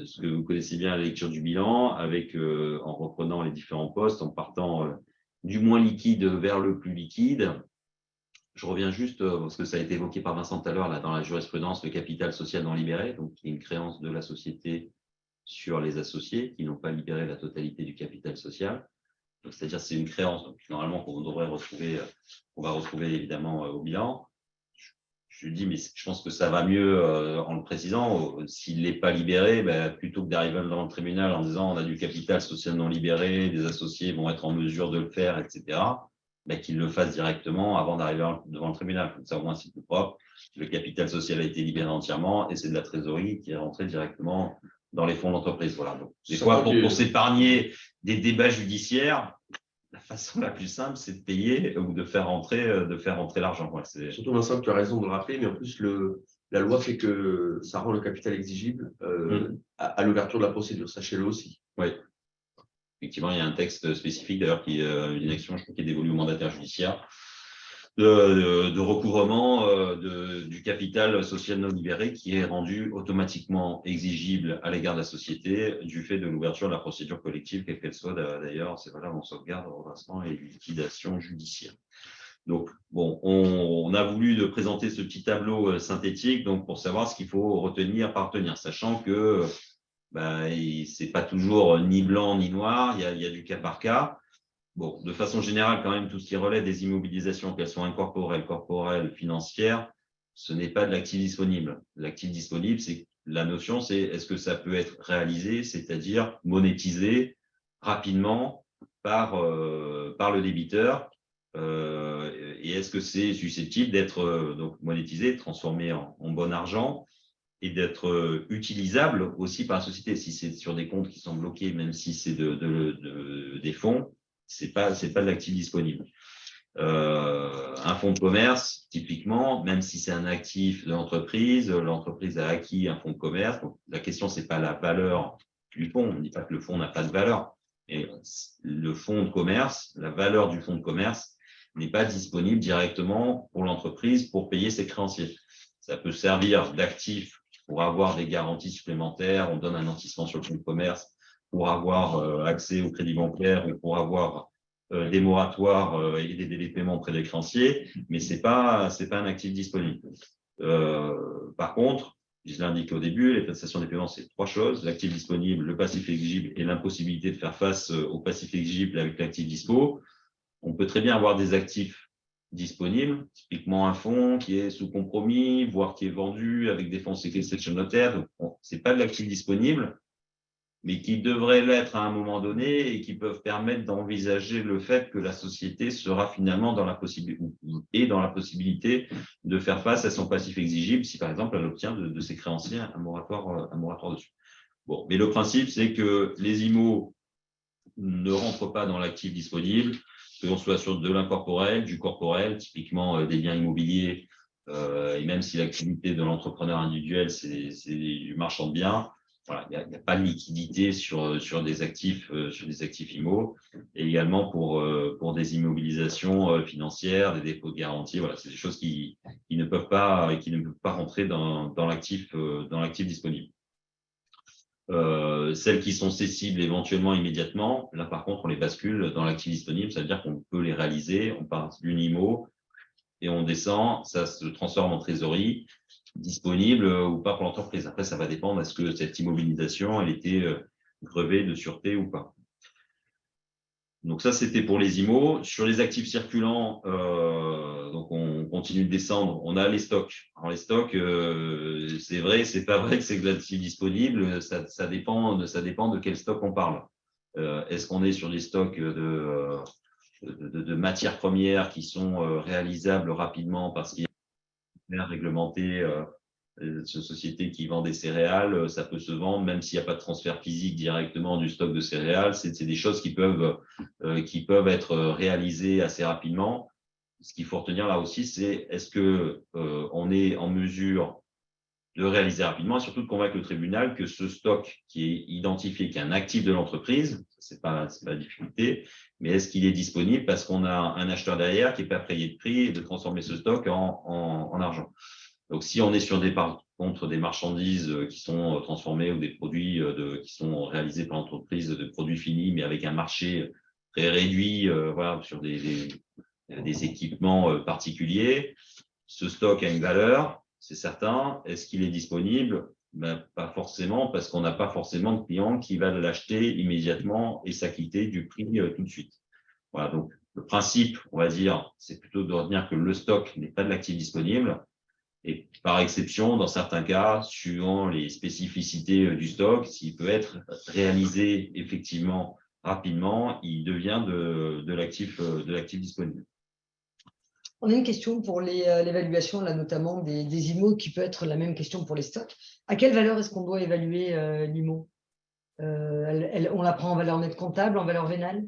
ce que vous connaissez bien, la lecture du bilan, en reprenant les différents postes, en partant du moins liquide vers le plus liquide. Je reviens juste, parce que ça a été évoqué par Vincent tout à l'heure, là, dans la jurisprudence, le capital social non libéré, donc qui est une créance de la société sur les associés qui n'ont pas libéré la totalité du capital social. C'est-à-dire c'est une créance, donc, normalement, qu'on va retrouver évidemment au bilan. Je dis, mais je pense que ça va mieux en le précisant. S'il n'est pas libéré, plutôt que d'arriver devant le tribunal en disant on a du capital social non libéré, les associés vont être en mesure de le faire, etc., qu'il le fasse directement avant d'arriver devant le tribunal. Comme ça, au moins, c'est plus propre. Le capital social a été libéré entièrement et c'est de la trésorerie qui est rentrée directement dans les fonds d'entreprise. Voilà. Donc, des fois, pour s'épargner des débats judiciaires, la façon la plus simple, c'est de payer ou de faire rentrer l'argent. Ouais, surtout, Vincent, tu as raison de le rappeler, mais en plus, la loi fait que ça rend le capital exigible à l'ouverture de la procédure. Sachez-le aussi. Oui. Effectivement, il y a un texte spécifique, d'ailleurs, qui est une action, je crois, qui est dévolue au mandataire judiciaire, de recouvrement du capital social non libéré qui est rendu automatiquement exigible à l'égard de la société du fait de l'ouverture de la procédure collective, quelle qu'elle soit d'ailleurs, c'est valable en sauvegarde, redressement et liquidation judiciaire. Donc, bon, on a voulu de présenter ce petit tableau synthétique donc pour savoir ce qu'il faut retenir, sachant que c'est pas toujours ni blanc ni noir, il y a du cas par cas. Bon, de façon générale, quand même, tout ce qui relève des immobilisations, qu'elles soient incorporelles, corporelles, financières, ce n'est pas de l'actif disponible. L'actif disponible, la notion, c'est est-ce que ça peut être réalisé, c'est-à-dire monétisé rapidement par le débiteur, et est-ce que c'est susceptible d'être donc monétisé, transformé en bon argent, et d'être utilisable aussi par la société. Si c'est sur des comptes qui sont bloqués, même si c'est des fonds, c'est pas de l'actif disponible. Un fonds de commerce, typiquement, même si c'est un actif de l'entreprise a acquis un fonds de commerce. Donc, la question, c'est pas la valeur du fonds. On ne dit pas que le fonds n'a pas de valeur. Et le fonds de commerce, la valeur du fonds de commerce n'est pas disponible directement pour l'entreprise pour payer ses créanciers. Ça peut servir d'actif pour avoir des garanties supplémentaires, on donne un nantissement sur le fonds de commerce pour avoir accès au crédit bancaire ou pour avoir des moratoires et des délais de paiement auprès des créanciers, mais c'est pas un actif disponible. Par contre, je l'ai indiqué au début, les prestations des paiements, c'est 3 choses, l'actif disponible, le passif exigible et l'impossibilité de faire face au passif exigible avec l'actif dispo. On peut très bien avoir des actifs disponible, typiquement un fonds qui est sous compromis, voire qui est vendu avec des fonds séquestrés chez le notaire. Donc, bon, ce n'est pas de l'actif disponible, mais qui devrait l'être à un moment donné et qui peuvent permettre d'envisager le fait que la société sera finalement dans la possibilité de faire face à son passif exigible si, par exemple, elle obtient de ses créanciers un moratoire dessus. Bon, mais le principe, c'est que les IMO ne rentrent pas dans l'actif disponible, que l'on soit sur de l'incorporel, du corporel, typiquement des biens immobiliers Et même si l'activité de l'entrepreneur individuel, c'est du marchand de biens, voilà, il n'y a pas de liquidité sur des actifs IMO, et également pour des immobilisations financières, des dépôts de garantie. Voilà, c'est des choses qui ne peuvent pas rentrer dans l'actif disponible. Celles qui sont cessibles éventuellement immédiatement, là par contre on les bascule dans l'actif disponible, ça veut dire qu'on peut les réaliser, on part d'une IMO et on descend, ça se transforme en trésorerie disponible ou pas pour l'entreprise. Après, ça va dépendre, est-ce que cette immobilisation, elle était grevée de sûreté ou pas. Donc ça, c'était pour les IMO. Sur les actifs circulants, donc on continue de descendre. On a les stocks. Alors les stocks, c'est vrai, c'est pas vrai que c'est de l'actif disponible. Ça dépend de quel stock on parle. Est-ce qu'on est sur des stocks de matières premières qui sont réalisables rapidement parce qu'il y a réglementé une société qui vend des céréales, ça peut se vendre même s'il n'y a pas de transfert physique directement du stock de céréales. C'est des choses qui peuvent être réalisées assez rapidement. Ce qu'il faut retenir là aussi, c'est est-ce que on est en mesure de réaliser rapidement et surtout de convaincre le tribunal que ce stock qui est identifié, qui est un actif de l'entreprise, c'est pas la difficulté, mais est-ce qu'il est disponible parce qu'on a un acheteur derrière qui n'est pas payé de prix et de transformer ce stock en argent. Donc, si on est sur par contre des marchandises qui sont transformées ou des produits qui sont réalisés par l'entreprise de produits finis, mais avec un marché très réduit, voilà, sur des équipements particuliers, ce stock a une valeur, c'est certain. Est-ce qu'il est disponible? Ben, pas forcément, parce qu'on n'a pas forcément de client qui va l'acheter immédiatement et s'acquitter du prix tout de suite. Voilà, donc le principe, on va dire, c'est plutôt de retenir que le stock n'est pas de l'actif disponible. Et par exception, dans certains cas, suivant les spécificités du stock, s'il peut être réalisé effectivement rapidement, il devient de l'actif disponible. On a une question pour l'évaluation, là, notamment des IMO, qui peut être la même question pour les stocks. À quelle valeur est-ce qu'on doit évaluer l'IMO? On la prend en valeur nette comptable, en valeur vénale?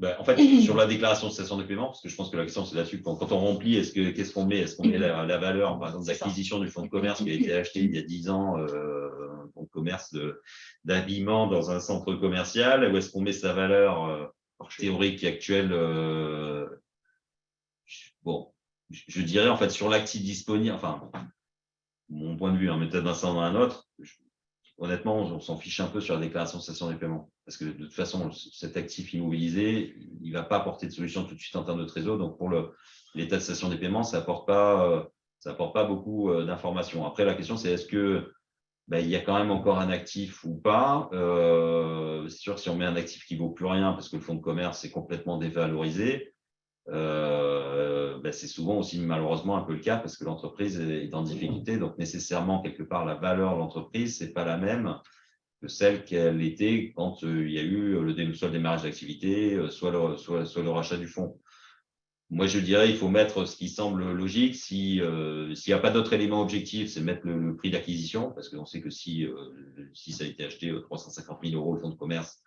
Ben, en fait, sur la déclaration de cession de paiement, parce que je pense que la question c'est là-dessus, quand on remplit, qu'est-ce qu'on met? Est-ce qu'on met la valeur, par exemple, d'acquisition du fonds de commerce qui a été acheté il y a 10 ans, un fonds de commerce d'habillement dans un centre commercial, ou est-ce qu'on met sa valeur théorique actuelle? Bon, je dirais en fait sur l'actif disponible, enfin, mon point de vue, mais peut-être d'un sens dans un autre, honnêtement, on s'en fiche un peu sur la déclaration de cession des paiements. Parce que de toute façon, cet actif immobilisé, il ne va pas apporter de solution tout de suite en termes de trésor. Donc, pour l'état de cession des paiements, ça n'apporte pas beaucoup d'informations. Après, la question, c'est est-ce que il y a quand même encore un actif ou pas? C'est sûr que si on met un actif qui ne vaut plus rien parce que le fonds de commerce est complètement dévalorisé, c'est souvent aussi malheureusement un peu le cas parce que l'entreprise est en difficulté. Donc, nécessairement, quelque part, la valeur de l'entreprise, ce n'est pas la même que celle qu'elle était quand il y a eu soit le démarrage d'activité, soit le rachat du fonds. Moi, je dirais il faut mettre ce qui semble logique. S'il n'y a pas d'autres éléments objectifs, c'est mettre le prix d'acquisition, parce qu'on sait que si ça a été acheté 350 000 € le fonds de commerce,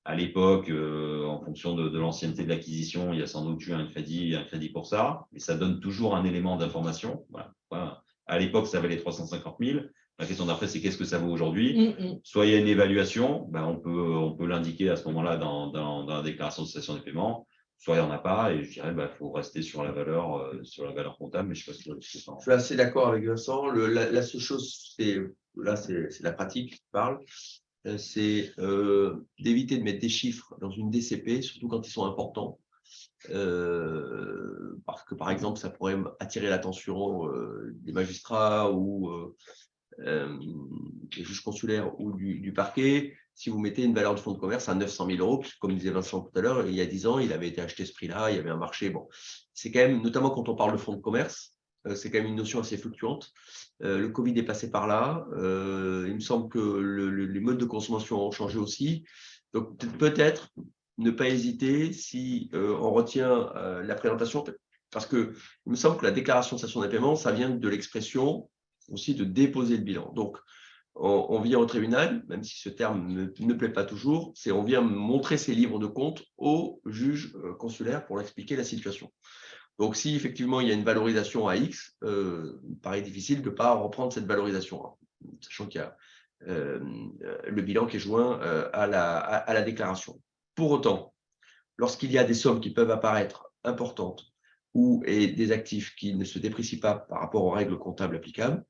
à l'époque, en fonction de l'ancienneté de l'acquisition, il y a sans doute eu un crédit pour ça, mais ça donne toujours un élément d'information. Voilà. À l'époque, ça valait 350 000. La question d'après, c'est qu'est-ce que ça vaut aujourd'hui? Soit il y a une évaluation, on peut l'indiquer à ce moment-là dans la déclaration de cession des paiements, soit il n'y en a pas, et je dirais il faut rester sur la valeur comptable, mais je ne sais pas si je suis assez d'accord avec Vincent. La seule chose, c'est la pratique qui parle. C'est d'éviter de mettre des chiffres dans une DCP, surtout quand ils sont importants. Parce que, par exemple, ça pourrait attirer l'attention des magistrats ou des juges consulaires ou du parquet. Si vous mettez une valeur du fonds de commerce à 900 000 €, puisque, comme disait Vincent tout à l'heure, il y a 10 ans, il avait été acheté ce prix-là, il y avait un marché. Bon, c'est quand même, notamment quand on parle de fonds de commerce, c'est quand même une notion assez fluctuante. Le Covid est passé par là. Il me semble que les modes de consommation ont changé aussi. Donc, peut-être ne pas hésiter si on retient la présentation, parce qu'il me semble que la déclaration de cession des paiements, ça vient de l'expression aussi de déposer le bilan. Donc, on vient au tribunal, même si ce terme ne plaît pas toujours, on vient montrer ses livres de compte au juge consulaire pour expliquer la situation. Donc, si effectivement il y a une valorisation à X, il me paraît difficile de ne pas reprendre cette valorisation, sachant qu'il y a le bilan qui est joint à la déclaration. Pour autant, lorsqu'il y a des sommes qui peuvent apparaître importantes et des actifs qui ne se déprécient pas par rapport aux règles comptables applicables,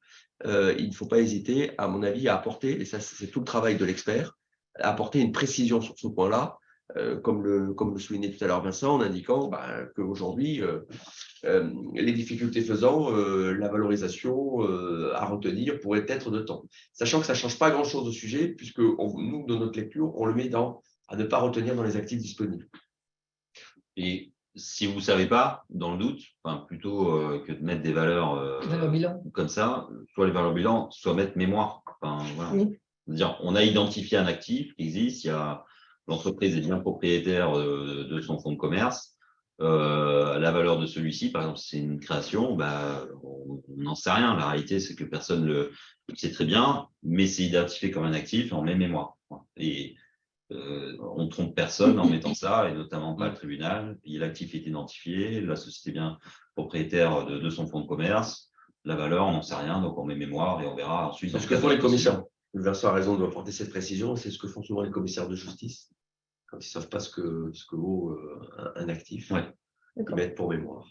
il ne faut pas hésiter, à mon avis, à apporter, et ça c'est tout le travail de l'expert, à apporter une précision sur ce point-là, comme le soulignait tout à l'heure Vincent, en indiquant qu'aujourd'hui, les difficultés faisant, la valorisation à retenir pourrait être de temps. Sachant que ça ne change pas grand-chose au sujet, puisque nous, dans notre lecture, on le met à ne pas retenir dans les actifs disponibles. Et si vous ne savez pas, dans le doute, plutôt que de mettre des valeurs bilan. Comme ça, soit les valeurs bilan, soit mettre mémoire. Voilà. Oui. C'est-à-dire, on a identifié un actif qui existe, l'entreprise est bien propriétaire de son fonds de commerce. La valeur de celui-ci, par exemple, si c'est une création, on n'en sait rien. La réalité, c'est que personne le sait très bien, mais c'est identifié comme un actif et on met mémoire. Et on ne trompe personne en mettant ça, et notamment pas le tribunal. L'actif est identifié, la société est bien propriétaire de son fonds de commerce. La valeur, on n'en sait rien, donc on met mémoire et on verra ensuite. C'est ce que font les commissaires. Vincent a raison de apporter cette précision, c'est ce que font souvent les commissaires de justice, quand ils ne savent pas ce que vaut un actif. Ouais. Ils mettent pour mémoire.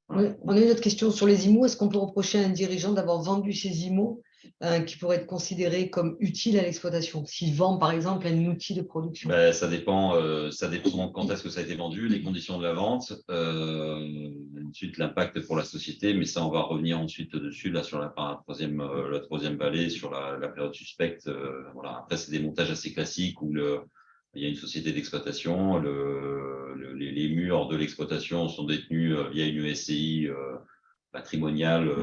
Oui. On a une autre question sur les IMO. Est-ce qu'on peut reprocher à un dirigeant d'avoir vendu ces IMO qui pourraient être considérés comme utiles à l'exploitation, s'il vend par exemple un outil de production? Ça dépend quand est-ce que ça a été vendu, les conditions de la vente, ensuite l'impact pour la société, mais ça on va revenir ensuite dessus là sur la troisième vallée, sur la période suspecte. Voilà. Après c'est des montages assez classiques où il y a une société d'exploitation, les murs de l'exploitation sont détenus via une SCI patrimoniale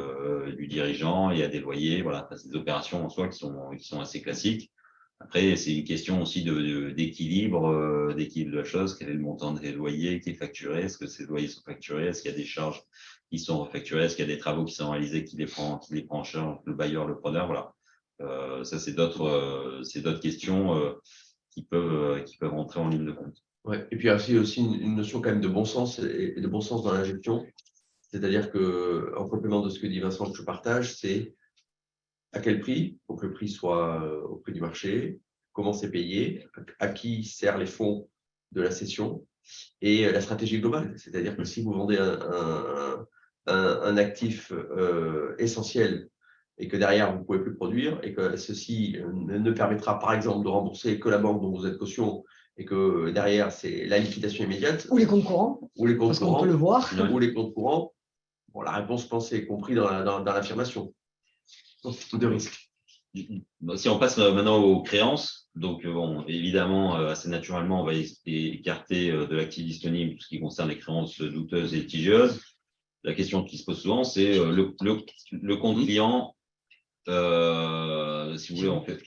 du dirigeant, il y a des loyers, voilà, c'est des opérations en soi qui sont assez classiques. Après, c'est une question aussi d'équilibre de la chose, quel est le montant des loyers qui est facturé, est-ce que ces loyers sont facturés, est-ce qu'il y a des charges qui sont facturées, est-ce qu'il y a des travaux qui sont réalisés, qui les prend en charge, le bailleur, le preneur, voilà. Ça, c'est d'autres questions qui peuvent rentrer en ligne de compte. Ouais. Et puis il y a aussi une notion quand même de bon sens et de bon sens dans la gestion. C'est-à-dire qu'en complément de ce que dit Vincent, que je partage, c'est à quel prix, pour que le prix soit au prix du marché, comment c'est payé, à qui servent les fonds de la cession et la stratégie globale. C'est-à-dire que si vous vendez un actif essentiel et que derrière vous ne pouvez plus produire et que ceci ne permettra par exemple de rembourser que la banque dont vous êtes caution et que derrière c'est la liquidation immédiate. Ou les comptes courants. Parce qu'on peut le voir. Ou les comptes courants. Bon, la réponse, je pense, est comprise dans l'affirmation de risque. Si on passe maintenant aux créances, donc évidemment, assez naturellement, on va écarter de l'actif disponible tout ce qui concerne les créances douteuses et litigieuses. La question qui se pose souvent, c'est le compte client. Si vous voulez, on fait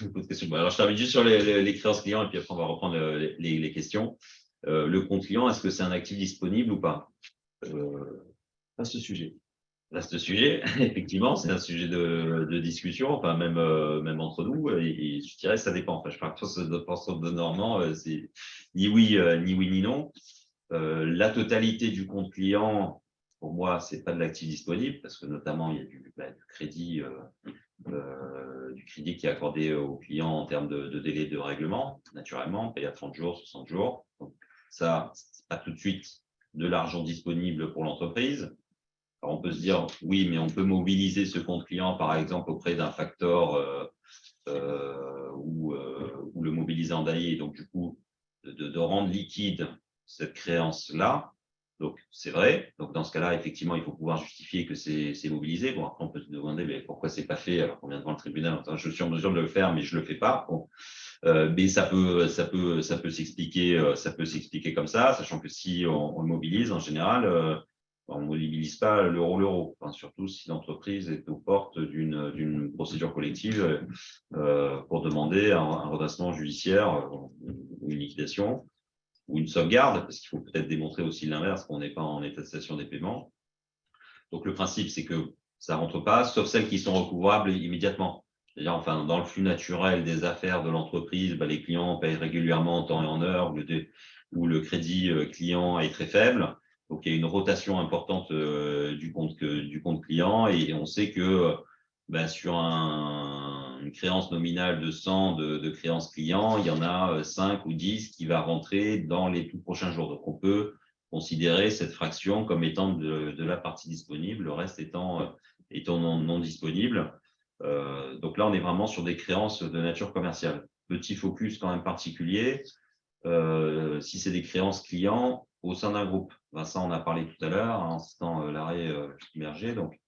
beaucoup de questions. Alors, je termine juste sur les créances clients et puis après, on va reprendre les questions. Le compte client, est-ce que c'est un actif disponible ou pas? Vaste sujet. Vaste sujet, effectivement, c'est un sujet de discussion, enfin même entre nous, et je dirais ça dépend. Enfin, je parle de Normand, c'est ni oui ni non. La totalité du compte client, pour moi, c'est pas de l'actif disponible parce que notamment il y a du crédit qui est accordé aux clients en termes de délai de règlement, naturellement, payé à 30 jours, 60 jours. Donc ça, c'est pas tout de suite de l'argent disponible pour l'entreprise. Alors, on peut se dire, oui, mais on peut mobiliser ce compte client, par exemple, auprès d'un facteur ou le mobiliser en DAI, et donc du coup, de rendre liquide cette créance-là. Donc, c'est vrai. Donc, dans ce cas-là, effectivement, il faut pouvoir justifier que c'est mobilisé. Bon, après, on peut se demander mais pourquoi c'est pas fait alors qu'on vient devant le tribunal. Enfin, je suis en mesure de le faire, mais je le fais pas. Bon. Mais ça peut s'expliquer comme ça, sachant que si on le mobilise, en général, on ne mobilise pas l'euro. Enfin, surtout si l'entreprise est aux portes d'une procédure collective pour demander un redressement judiciaire ou une liquidation ou une sauvegarde, parce qu'il faut peut-être démontrer aussi l'inverse, qu'on n'est pas en état de cessation des paiements. Donc, le principe, c'est que ça ne rentre pas, sauf celles qui sont recouvrables immédiatement. C'est-à-dire, enfin, dans le flux naturel des affaires de l'entreprise, les clients payent régulièrement en temps et en heure, où le crédit client est très faible. Donc, il y a une rotation importante du compte client et on sait que sur une créance nominale de 100 de créances clients, il y en a 5 ou 10 qui va rentrer dans les tout prochains jours. Donc, on peut considérer cette fraction comme étant de la partie disponible, le reste étant non disponible. Donc là, on est vraiment sur des créances de nature commerciale. Petit focus quand même particulier, si c'est des créances clients au sein d'un groupe. Vincent en a parlé tout à l'heure, en citant l'arrêt immergé. Donc,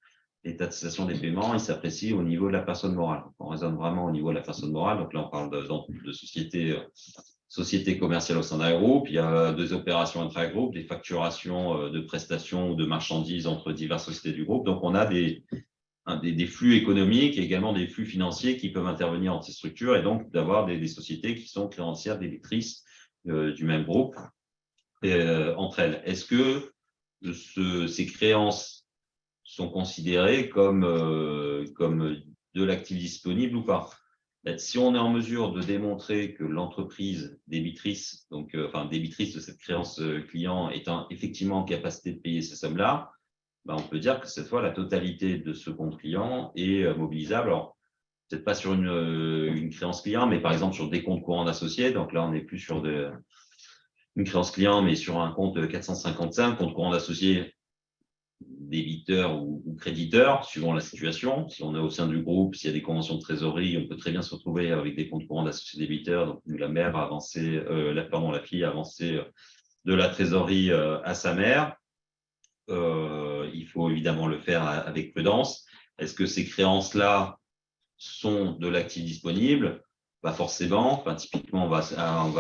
l'état de cessation des paiements, il s'apprécie au niveau de la personne morale. On raisonne vraiment au niveau de la personne morale. Donc là, on parle de société commerciale au sein d'un groupe. Il y a des opérations intra-groupes, des facturations de prestations ou de marchandises entre diverses sociétés du groupe. Donc, on a des flux économiques et également des flux financiers qui peuvent intervenir entre ces structures et donc d'avoir des sociétés qui sont créancières débitrices du même groupe entre elles. Est-ce que ces créances sont considérées comme de l'actif disponible ou pas? Si on est en mesure de démontrer que l'entreprise débitrice, débitrice de cette créance client étant effectivement en capacité de payer ces sommes-là, on peut dire que cette fois, la totalité de ce compte client est mobilisable. Alors, peut-être pas sur une créance client, mais par exemple sur des comptes courants d'associés. Donc là, on n'est plus sur une créance client, mais sur un compte 455, compte courant d'associés, débiteur ou créditeur, suivant la situation. Si on est au sein du groupe, s'il y a des conventions de trésorerie, on peut très bien se retrouver avec des comptes courants d'associés débiteurs. Donc, la mère a avancé, la fille a avancé de la trésorerie à sa mère. Il faut évidemment le faire avec prudence. Est-ce que ces créances-là sont de l'actif disponible? Pas forcément. Typiquement, on va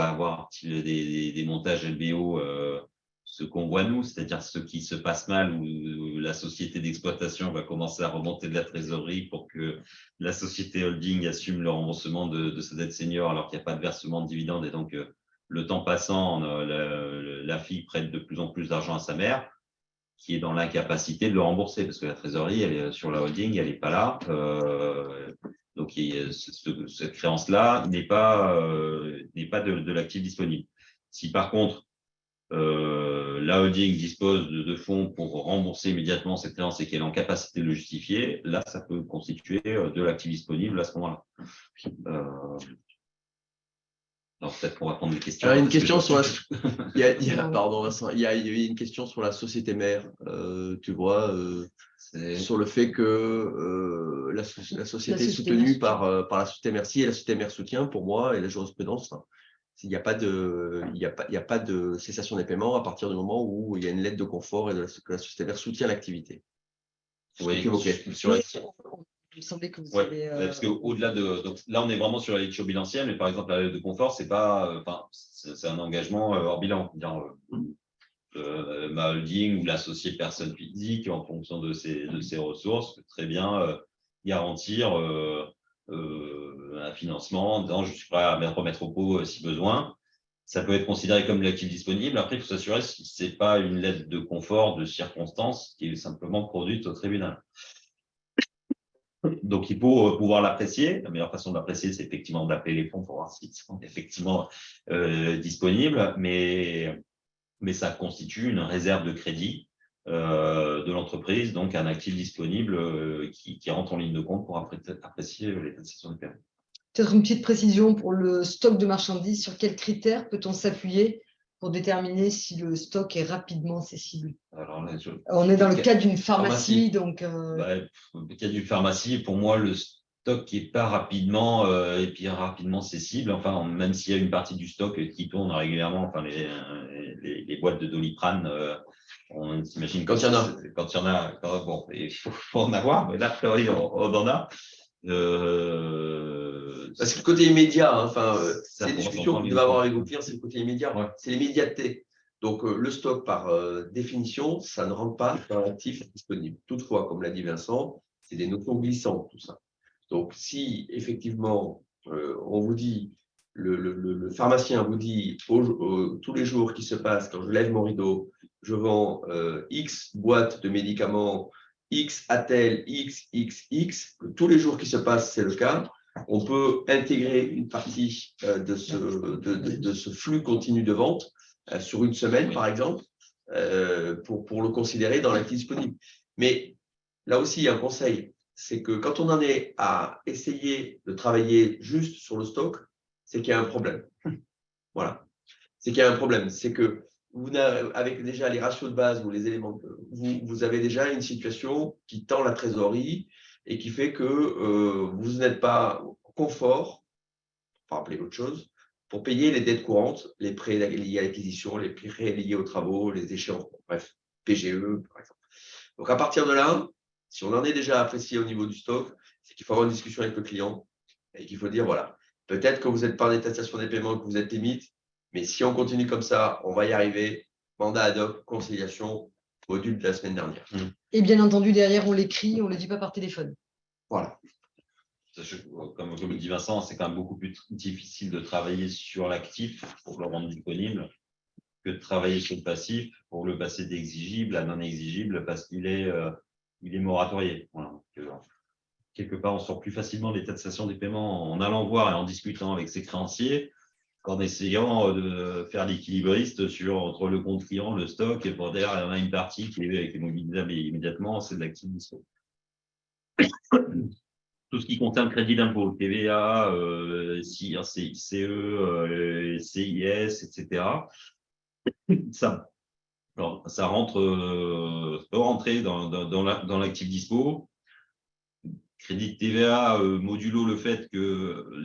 avoir des montages LBO, ce qu'on voit nous, c'est-à-dire ce qui se passe mal, où la société d'exploitation va commencer à remonter de la trésorerie pour que la société holding assume le remboursement de sa dette senior alors qu'il n'y a pas de versement de dividendes et donc le temps passant, la fille prête de plus en plus d'argent à sa mère, qui est dans l'incapacité de le rembourser parce que la trésorerie, elle est sur la holding, elle n'est pas là. Donc, cette créance-là n'est pas de l'actif disponible. Si par contre, la holding dispose de fonds pour rembourser immédiatement cette créance et qu'elle est en capacité de le justifier, là, ça peut constituer de l'actif disponible à ce moment-là. Alors, peut-être qu'on va prendre des questions. Alors, une question sur pardon, Vincent, il y a une question sur la société mère, tu vois, sur le fait que la société est soutenue par la société mère. Si et la société mère soutient, pour moi, et la jurisprudence, il n'y a pas de cessation des paiements à partir du moment où il y a une lettre de confort et que la société mère soutient l'activité. Oui, il me semblait que vous avez… parce qu'au-delà donc là, on est vraiment sur la lecture bilancielle, mais par exemple, la lettre de confort, c'est pas… c'est un engagement hors bilan. Ma holding ou l'associé personne physique, en fonction de ses ressources, peut très bien garantir un financement en disant je suis prêt à me remettre au pot si besoin. Ça peut être considéré comme l'actif disponible. Après, il faut s'assurer que ce n'est pas une lettre de confort de circonstance qui est simplement produite au tribunal. Donc, il faut pouvoir l'apprécier. La meilleure façon de l'apprécier, c'est effectivement d'appeler les fonds pour voir s'ils sont effectivement disponibles. Mais ça constitue une réserve de crédit de l'entreprise, donc un actif disponible qui rentre en ligne de compte pour apprécier l'état de cessation des paiements. Peut-être une petite précision pour le stock de marchandises. Sur quels critères peut-on s'appuyer pour déterminer si le stock est rapidement cessible? Alors, là, on est dans le cas d'une pharmacie. Donc, le cas d'une pharmacie, pour moi, le stock qui n'est pas rapidement cessible, enfin, même s'il y a une partie du stock qui tourne régulièrement, enfin, les boîtes de Doliprane, on s'imagine quand il y en a. Bon, il faut en avoir, mais là, on en a. Parce que le côté immédiat, c'est une discussion qu'on va avoir avec vous, c'est le côté immédiat, c'est l'immédiateté. Donc, le stock, par définition, ça ne rentre pas dans l'actif disponible. Toutefois, comme l'a dit Vincent, c'est des notions glissantes, tout ça. Donc, si effectivement, on vous dit, le pharmacien vous dit tous les jours qui se passent, quand je lève mon rideau, je vends X boîtes de médicaments, X attel, X, que tous les jours qui se passent, c'est le cas, on peut intégrer une partie de ce flux continu de vente sur une semaine, par exemple, pour le considérer dans l'actif disponible. Mais là aussi, il y a un conseil, c'est que quand on en est à essayer de travailler juste sur le stock, c'est qu'il y a un problème. Voilà. C'est qu'il y a un problème. C'est que avec déjà les ratios de base ou les éléments, vous avez déjà une situation qui tend la trésorerie et qui fait que vous n'êtes pas confort, pour appeler autre chose, pour payer les dettes courantes, les prêts liés à l'acquisition, les prêts liés aux travaux, les échéances, bref, PGE, par exemple. Donc, à partir de là, si on en est déjà apprécié au niveau du stock, c'est qu'il faut avoir une discussion avec le client et qu'il faut dire, voilà, peut-être que vous n'êtes pas en état de station des paiements, que vous êtes limite, mais si on continue comme ça, on va y arriver. Mandat ad hoc, conciliation, module de la semaine dernière. Et bien entendu, derrière, on l'écrit, on ne le dit pas par téléphone. Voilà. Comme le dit Vincent, c'est quand même beaucoup plus difficile de travailler sur l'actif pour le rendre disponible que de travailler sur le passif pour le passer d'exigible à non exigible parce qu'il est, moratorié. Voilà. Donc, quelque part, on sort plus facilement l'état de station des paiements en allant voir et en discutant avec ses créanciers qu'en essayant de faire l'équilibriste entre le compte client, le stock, et pour derrière, il y en a une partie qui est mobilisable immédiatement, c'est de l'actif disponible. Tout ce qui concerne crédit d'impôt, TVA, CICE, CIS, etc. Ça peut rentrer dans l'actif dispo. Crédit de TVA, modulo le fait que,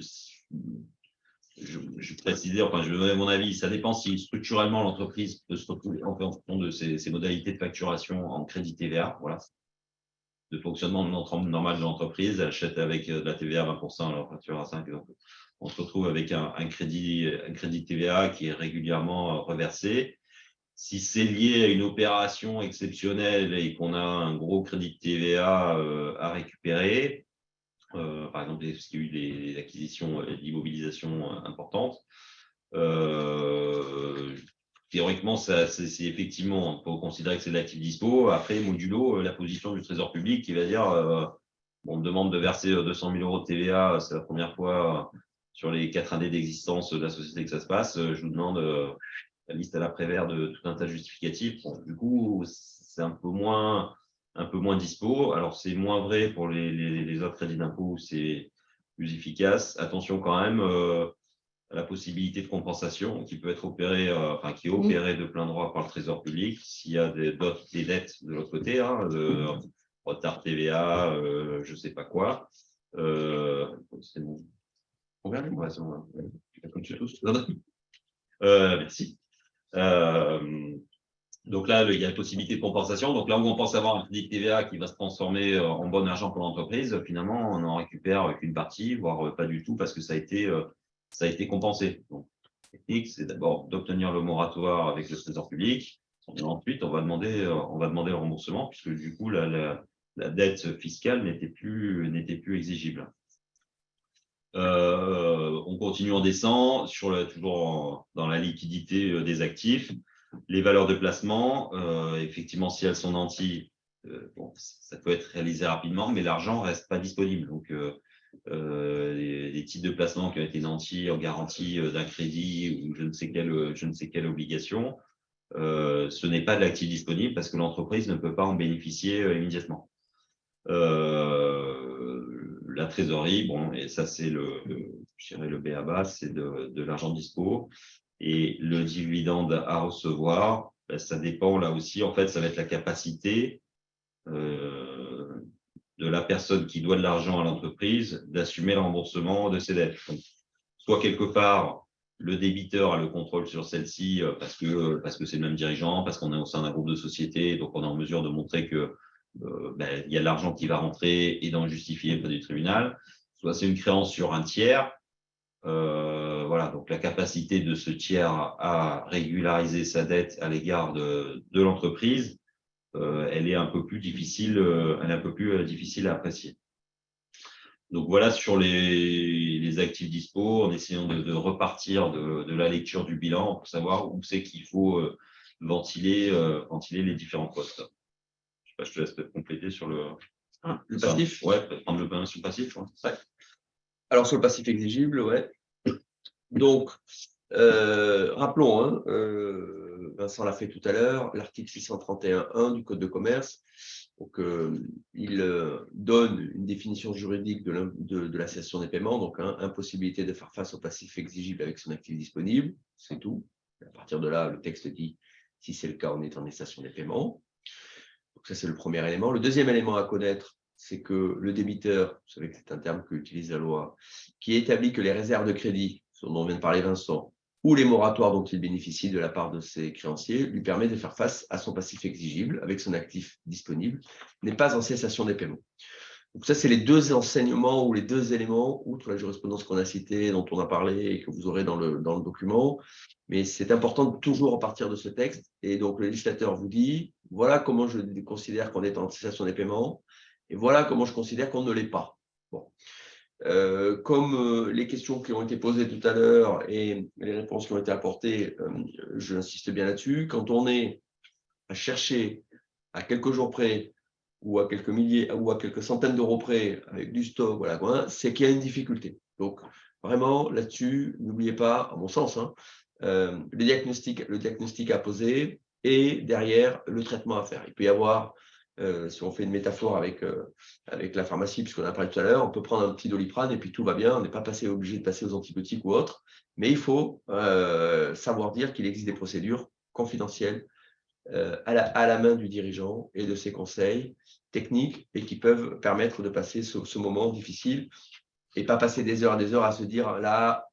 je précisais, enfin je vais donner mon avis, ça dépend si structurellement l'entreprise peut se retrouver en fonction de ses modalités de facturation en crédit TVA. Voilà. De fonctionnement normal de l'entreprise, elle achète avec de la TVA à 20%, alors facture à 5%. Donc on se retrouve avec un crédit TVA qui est régulièrement reversé. Si c'est lié à une opération exceptionnelle et qu'on a un gros crédit de TVA à récupérer, par exemple, parce qu'il y a eu des acquisitions d'immobilisation importantes, théoriquement, c'est effectivement, on peut considérer que c'est de l'actif dispo. Après, modulo, la position du Trésor public qui va dire on me demande de verser 200 000 € de TVA, c'est la première fois sur les 4 années d'existence de la société que ça se passe. Je vous demande la liste à l'après-vert de tout un tas de justificatifs. Bon, du coup, c'est un peu moins dispo. Alors, c'est moins vrai pour les autres crédits d'impôt, c'est plus efficace. Attention quand même à la possibilité de compensation qui peut être opérée, qui est opérée de plein droit par le Trésor public. S'il y a des dettes de l'autre côté, de retard TVA, je ne sais pas quoi. C'est bon. Merci. Donc là, il y a la possibilité de compensation. Donc là où on pense avoir un crédit de TVA qui va se transformer en bon argent pour l'entreprise, finalement, on n'en récupère qu'une partie, voire pas du tout, parce que ça a été compensé. Donc, la technique, c'est d'abord d'obtenir le moratoire avec le Trésor public. Et ensuite, on va demander le remboursement, puisque du coup, la dette fiscale n'était plus exigible. On continue, on descend toujours dans la liquidité des actifs. Les valeurs de placement, effectivement, si elles sont nanties, ça peut être réalisé rapidement, mais l'argent ne reste pas disponible. Donc, les titres de placement qui ont été nantis en garantie d'un crédit ou je ne sais quelle obligation, ce n'est pas de l'actif disponible parce que l'entreprise ne peut pas en bénéficier immédiatement. La trésorerie, bon, et ça c'est je dirais le b.a.-ba, c'est de l'argent dispo. Et le dividende à recevoir, ça dépend là aussi, en fait, ça va être la capacité de la personne qui doit de l'argent à l'entreprise d'assumer le remboursement de ses dettes. Donc, soit quelque part, le débiteur a le contrôle sur celle-ci parce que c'est le même dirigeant, parce qu'on est au sein d'un groupe de société, donc on est en mesure de montrer que il y a de l'argent qui va rentrer et d'en justifier auprès du tribunal. Soit c'est une créance sur un tiers. Voilà, donc la capacité de ce tiers à régulariser sa dette à l'égard de l'entreprise, elle est un peu plus difficile, à apprécier. Donc voilà sur les actifs dispo, en essayant de repartir de la lecture du bilan pour savoir où c'est qu'il faut ventiler les différents postes. Je te laisse te compléter sur le passif. Ouais, prendre le bain sur le passif. Ouais. Alors sur le passif exigible, ouais. Donc, rappelons, Vincent l'a fait tout à l'heure, l'article 631.1 du Code de commerce. Donc, il donne une définition juridique de la cessation des paiements, donc impossibilité de faire face au passif exigible avec son actif disponible, c'est tout. À partir de là, le texte dit, si c'est le cas, on est en cessation des paiements. Donc ça, c'est le premier élément. Le deuxième élément à connaître, c'est que le débiteur, vous savez que c'est un terme qu'utilise la loi, qui établit que les réserves de crédit, ce dont vient de parler Vincent, ou les moratoires dont il bénéficie de la part de ses créanciers, lui permet de faire face à son passif exigible avec son actif disponible, n'est pas en cessation des paiements. Donc ça, c'est les deux enseignements ou les deux éléments, outre la jurisprudence qu'on a citée, dont on a parlé et que vous aurez dans le document. Mais c'est important de toujours partir de ce texte. Et donc, le législateur vous dit, voilà comment je considère qu'on est en cessation des paiements et voilà comment je considère qu'on ne l'est pas. Bon. Comme les questions qui ont été posées tout à l'heure et les réponses qui ont été apportées, j'insiste bien là-dessus. Quand on est à chercher à quelques jours près ou à quelques milliers ou à quelques centaines d'euros près avec du stock, voilà, c'est qu'il y a une difficulté. Donc, vraiment, là-dessus, n'oubliez pas, à mon sens, le diagnostic à poser et derrière, le traitement à faire. Il peut y avoir, si on fait une métaphore avec la pharmacie, puisqu'on a parlé tout à l'heure, on peut prendre un petit Doliprane et puis tout va bien, on n'est pas obligé de passer aux antibiotiques ou autres, mais il faut savoir dire qu'il existe des procédures confidentielles à la main du dirigeant et de ses conseils techniques et qui peuvent permettre de passer ce moment difficile et pas passer des heures et des heures à se dire là,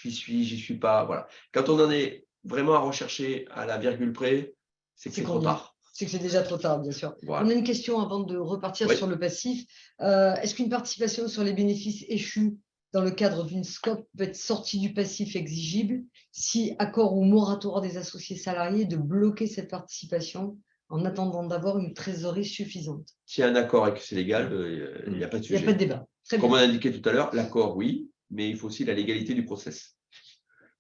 j'y suis pas. Voilà. Quand on en est vraiment à rechercher à la virgule près, c'est que c'est trop tard. C'est que c'est déjà trop tard, bien sûr. Voilà. On a une question avant de repartir sur le passif. Est-ce qu'une participation sur les bénéfices échus dans le cadre d'une SCOP peut être sortie du passif exigible si accord ou moratoire des associés salariés de bloquer cette participation en attendant d'avoir une trésorerie suffisante? S'il y a un accord et que c'est légal, il n'y a pas de sujet. Il n'y a pas de débat. Comme on a indiqué tout à l'heure, l'accord, oui, mais il faut aussi la légalité du process.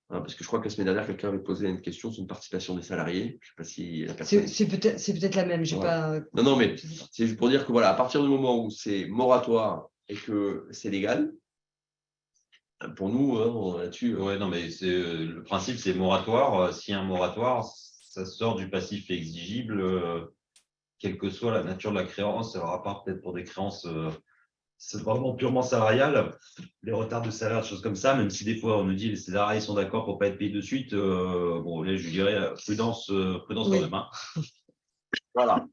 Parce que je crois que la semaine dernière, quelqu'un avait posé une question sur une participation des salariés. Je ne sais pas si la personne... C'est peut-être la même. Voilà. Non, mais c'est juste pour dire que voilà, à partir du moment où c'est moratoire et que c'est légal, pour nous, là-dessus. Ouais, non, mais le principe, c'est moratoire. S'il y a un moratoire, ça sort du passif exigible, quelle que soit la nature de la créance. Alors, à part peut-être pour des créances, c'est vraiment purement salarial, les retards de salaire, des choses comme ça, même si des fois on nous dit les salariés sont d'accord pour ne pas être payés de suite. Bon, là, je dirais prudence quand même. Voilà.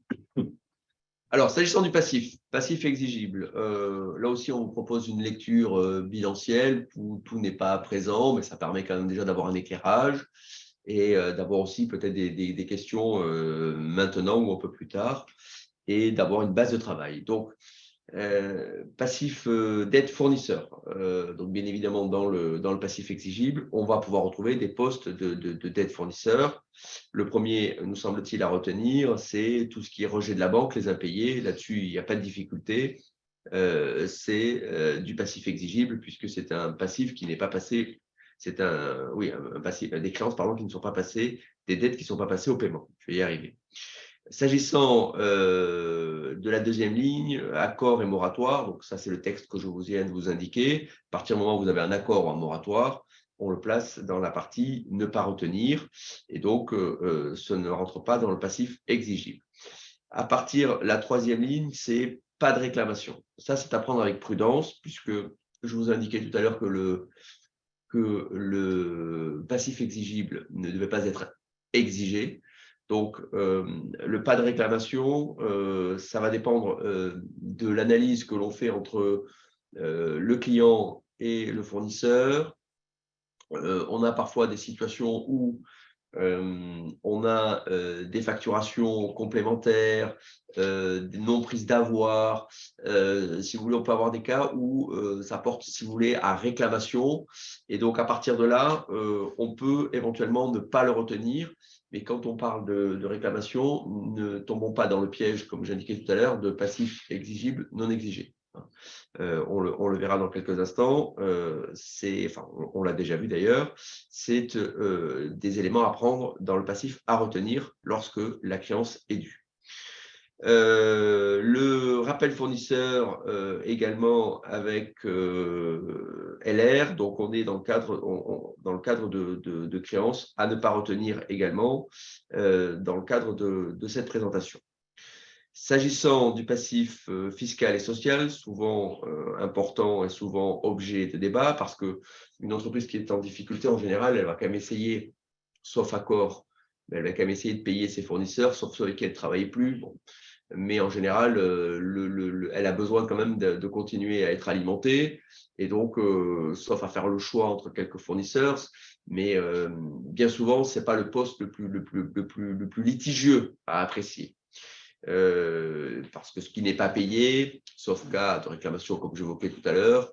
Alors, s'agissant du passif exigible, là aussi, on vous propose une lecture bilancielle où tout n'est pas présent, mais ça permet quand même déjà d'avoir un éclairage et d'avoir aussi peut-être des questions maintenant ou un peu plus tard et d'avoir une base de travail. Donc, passif dette fournisseur. Donc, bien évidemment, dans le passif exigible, on va pouvoir retrouver des postes de dette fournisseur. Le premier, nous semble-t-il, à retenir, c'est tout ce qui est rejet de la banque, les impayés. Là-dessus, il n'y a pas de difficulté. C'est du passif exigible puisque c'est un passif qui n'est pas passé. C'est un passif, des créances pardon, qui ne sont pas passées, des dettes qui ne sont pas passées au paiement. Je vais y arriver. S'agissant de la deuxième ligne, accord et moratoire, donc ça c'est le texte que je viens de vous indiquer. À partir du moment où vous avez un accord ou un moratoire, on le place dans la partie ne pas retenir et donc ce ne rentre pas dans le passif exigible. À partir la troisième ligne, c'est pas de réclamation. Ça c'est à prendre avec prudence puisque je vous indiquais tout à l'heure que le passif exigible ne devait pas être exigé. Donc, le pas de réclamation, ça va dépendre de l'analyse que l'on fait entre le client et le fournisseur. On a parfois des situations où on a des facturations complémentaires, des non-prises d'avoir. Si vous voulez, on peut avoir des cas où ça porte, si vous voulez, à réclamation. Et donc, à partir de là, on peut éventuellement ne pas le retenir. Mais quand on parle de réclamation, ne tombons pas dans le piège, comme j'indiquais tout à l'heure, de passif exigible non exigé. On le verra dans quelques instants. On l'a déjà vu d'ailleurs. C'est des éléments à prendre dans le passif à retenir lorsque la créance est due. Le rappel fournisseur également avec LR, donc on est dans le cadre, dans le cadre de créances à ne pas retenir également dans le cadre de cette présentation. S'agissant du passif fiscal et social, souvent important et souvent objet de débat, parce qu'une entreprise qui est en difficulté, en général, elle va quand même essayer, sauf accord, elle va quand même essayer de payer ses fournisseurs, sauf ceux avec qui elle ne travaille plus. Bon. Mais en général, elle a besoin quand même de continuer à être alimentée, et donc, sauf à faire le choix entre quelques fournisseurs, mais bien souvent, ce n'est pas le poste le plus litigieux à apprécier. Parce que ce qui n'est pas payé, sauf cas de réclamation comme j'évoquais tout à l'heure,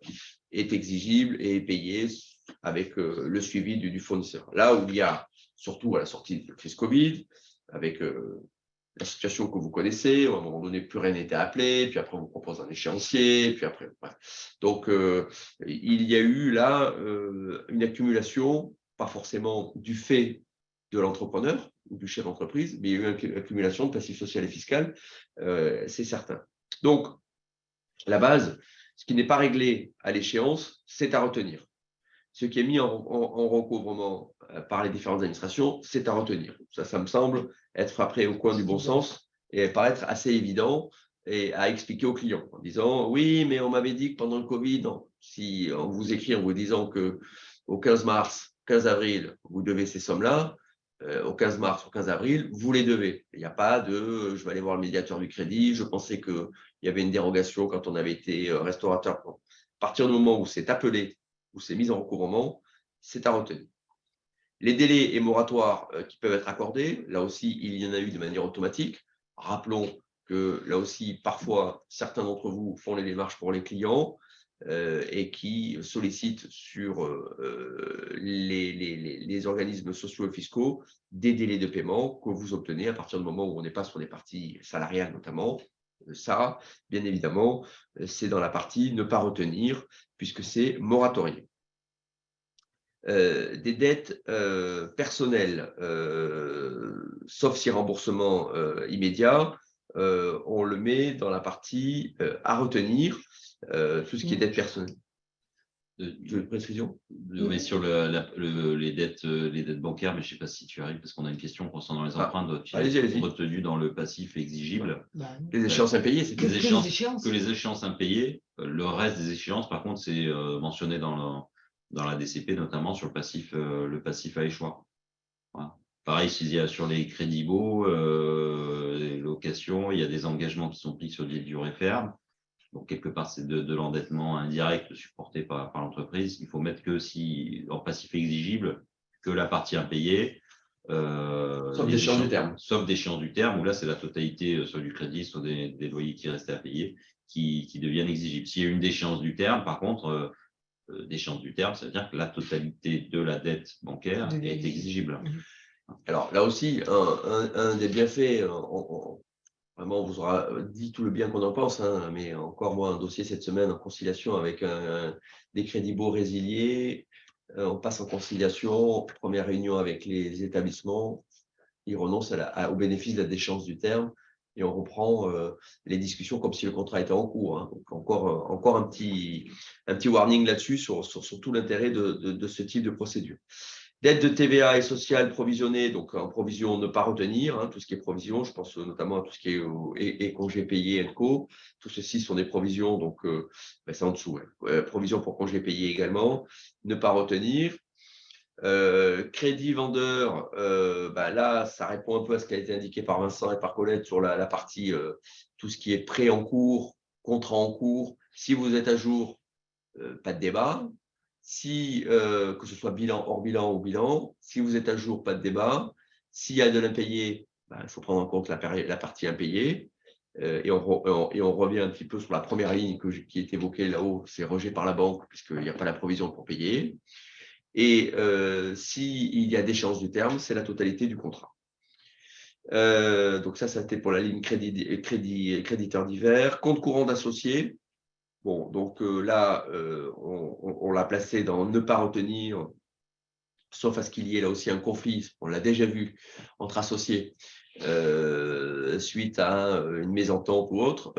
est exigible et est payé avec le suivi du fournisseur. Là où il y a, surtout à la sortie de la crise Covid, avec la situation que vous connaissez, à un moment donné, plus rien n'était appelé, puis après on vous propose un échéancier, puis après, bref. Donc il y a eu là une accumulation, pas forcément du fait de l'entrepreneur ou du chef d'entreprise, mais il y a eu une accumulation de passif social et fiscal, c'est certain. Donc, la base, ce qui n'est pas réglé à l'échéance, c'est à retenir. Ce qui est mis en recouvrement par les différentes administrations, c'est à retenir. Ça me semble être après au coin du bon sens et paraître assez évident et à expliquer aux clients en disant « Oui, mais on m'avait dit que pendant le Covid, non. » Si on vous écrit en vous disant qu'au 15 mars, 15 avril, vous devez ces sommes-là, au 15 mars, au 15 avril, vous les devez. Il n'y a pas de « je vais aller voir le médiateur du crédit, je pensais qu'il y avait une dérogation quand on avait été restaurateur. » À partir du moment où c'est appelé, où c'est mis en recouvrement, c'est à retenir. Les délais et moratoires qui peuvent être accordés, là aussi, il y en a eu de manière automatique. Rappelons que là aussi, parfois, certains d'entre vous font les démarches pour les clients et qui sollicitent sur les organismes sociaux et fiscaux des délais de paiement que vous obtenez à partir du moment où on n'est pas sur les parties salariales notamment. Ça, bien évidemment, c'est dans la partie ne pas retenir puisque c'est moratorié. Des dettes personnelles, sauf si remboursement immédiat, on le met dans la partie à retenir, tout ce qui est dette personnelle. De précision. Mais sur les dettes bancaires, mais je ne sais pas si tu arrives, parce qu'on a une question concernant les emprunts retenues dans le passif exigible. Les échéances impayées, c'est que les échéances impayées. Le reste des échéances, par contre, c'est mentionné dans la DCP, notamment sur le passif à échoir. Voilà. Pareil, s'il y a sur les crédits baux, les locations, il y a des engagements qui sont pris sur des durées fermes. Donc, quelque part, c'est de l'endettement indirect supporté par l'entreprise. Il faut mettre que si, en passif exigible, que la partie impayée. Sauf d'échéance du terme. Sauf d'échéance du terme, où là, c'est la totalité, soit du crédit, soit des loyers qui restaient à payer, qui deviennent exigibles. S'il y a une déchéance du terme, par contre, d'échéance du terme, ça veut dire que la totalité de la dette bancaire est exigible. Alors, là aussi, un des bienfaits, vraiment, on vous aura dit tout le bien qu'on en pense, hein, mais encore moi, un dossier cette semaine en conciliation avec des crédits baux résiliés. On passe en conciliation, première réunion avec les établissements. Ils renoncent au bénéfice de la déchéance du terme et on reprend les discussions comme si le contrat était en cours. Hein. Donc encore un petit warning là-dessus sur tout l'intérêt de ce type de procédure. Dette de TVA et sociale provisionnée, donc en provision ne pas retenir, hein, tout ce qui est provision, je pense notamment à tout ce qui est congés payés, ENCO, tout ceci sont des provisions, donc c'est en dessous. Ouais. Provision pour congés payés également, ne pas retenir. Crédit vendeur, là, ça répond un peu à ce qui a été indiqué par Vincent et par Colette sur la partie, tout ce qui est prêt en cours, contrat en cours. Si vous êtes à jour, pas de débat. Si, que ce soit bilan, hors bilan ou bilan, si vous êtes à jour, pas de débat. S'il y a de l'impayé, il faut prendre en compte la partie impayée. Et on revient un petit peu sur la première ligne qui est évoquée là-haut, c'est rejet par la banque, puisqu'il n'y a pas la provision pour payer. Et s'il y a déchéance du terme, c'est la totalité du contrat. Donc ça, c'était pour la ligne créditeur divers. Compte courant d'associés. Bon, donc là, on l'a placé dans ne pas retenir, sauf à ce qu'il y ait là aussi un conflit, on l'a déjà vu, entre associés. suite à une mésentente ou autre,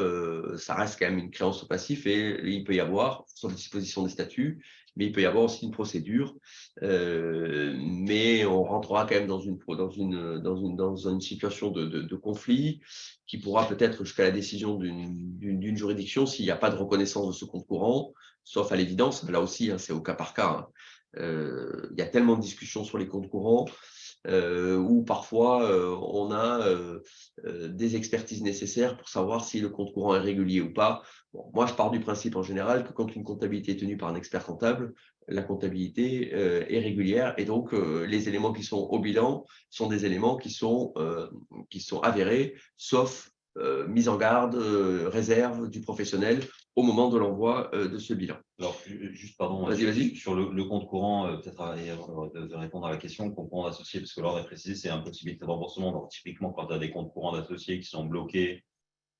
ça reste quand même une créance au passif et il peut y avoir, sur les dispositions des statuts, mais il peut y avoir aussi une procédure. Mais on rentrera quand même dans une situation de conflit qui pourra peut-être jusqu'à la décision d'une juridiction s'il n'y a pas de reconnaissance de ce compte courant, sauf à l'évidence, là aussi, hein, c'est au cas par cas. Il y a tellement de discussions sur les comptes courants où parfois on a des expertises nécessaires pour savoir si le compte courant est régulier ou pas. Bon, moi, je pars du principe en général que quand une comptabilité est tenue par un expert comptable, la comptabilité est régulière et donc les éléments qui sont au bilan sont des éléments qui sont avérés, sauf mise en garde, réserve du professionnel au moment de l'envoi de ce bilan. Alors, juste, pardon, vas-y. Sur le compte courant, peut-être de répondre à la question, compte courant d'associés, parce que l'ordre est précisé, c'est impossibilité de remboursement. Donc, typiquement, quand tu as des comptes courants d'associés qui sont bloqués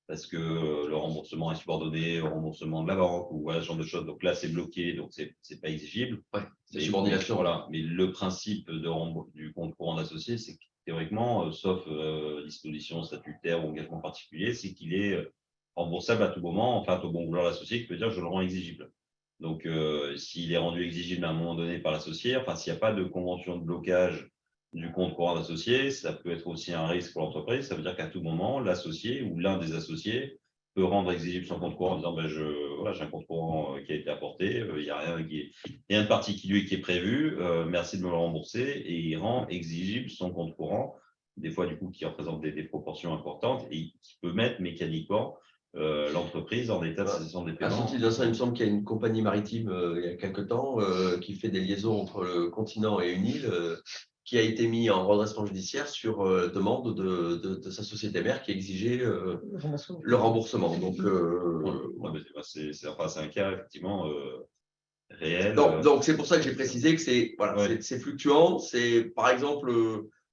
parce que le remboursement est subordonné au remboursement de la banque ou voilà, ce genre de choses, donc là, c'est bloqué, donc c'est pas exigible. Ouais, c'est subordination. Voilà. Mais le principe du compte courant d'associé, c'est que théoriquement, sauf disposition statutaire ou engagement particulier, c'est qu'il est remboursable à tout moment, enfin, au bon vouloir l'associé qui peut dire je le rends exigible. Donc, s'il est rendu exigible à un moment donné par l'associé, enfin, s'il n'y a pas de convention de blocage du compte courant d'associé, ça peut être aussi un risque pour l'entreprise. Ça veut dire qu'à tout moment, l'associé ou l'un des associés peut rendre exigible son compte courant en disant ben j'ai un compte courant qui a été apporté, il n'y a rien de particulier qui est prévu, merci de me le rembourser, et il rend exigible son compte courant, des fois du coup qui représente des proportions importantes et qui peut mettre mécaniquement l'entreprise en état de cessation des À paiements. ce titre, il me semble qu'il y a une compagnie maritime il y a quelque temps qui fait des liaisons entre le continent et une île qui a été mis en redressement judiciaire sur demande de sa société mère qui exigeait le remboursement. Donc, c'est un cas effectivement réel. Donc c'est pour ça que j'ai précisé que c'est fluctuant. C'est par exemple,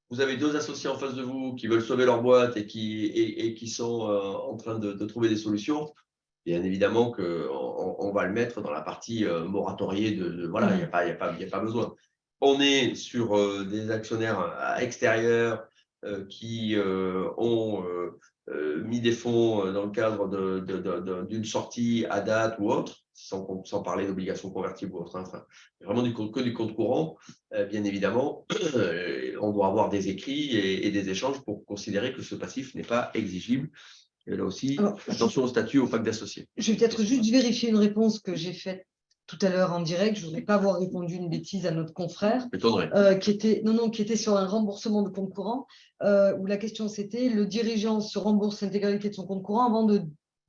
vous avez deux associés en face de vous qui veulent sauver leur boîte et qui sont en train de trouver des solutions. Bien évidemment qu'on va le mettre dans la partie moratoriée voilà, il n'y a pas besoin. On est sur des actionnaires extérieurs qui ont mis des fonds dans le cadre d'une sortie à date ou autre, sans parler d'obligations convertibles ou autre. Hein. Enfin, vraiment que du compte courant, bien évidemment, on doit avoir des écrits et des échanges pour considérer que ce passif n'est pas exigible. Et là aussi, attention au statut, au pacte d'associés. Je vais peut-être juste vérifier une réponse que j'ai faite tout à l'heure en direct. Je ne voudrais pas avoir répondu une bêtise à notre confrère qui était sur un remboursement de compte courant où la question c'était le dirigeant se rembourse l'intégralité de son compte courant avant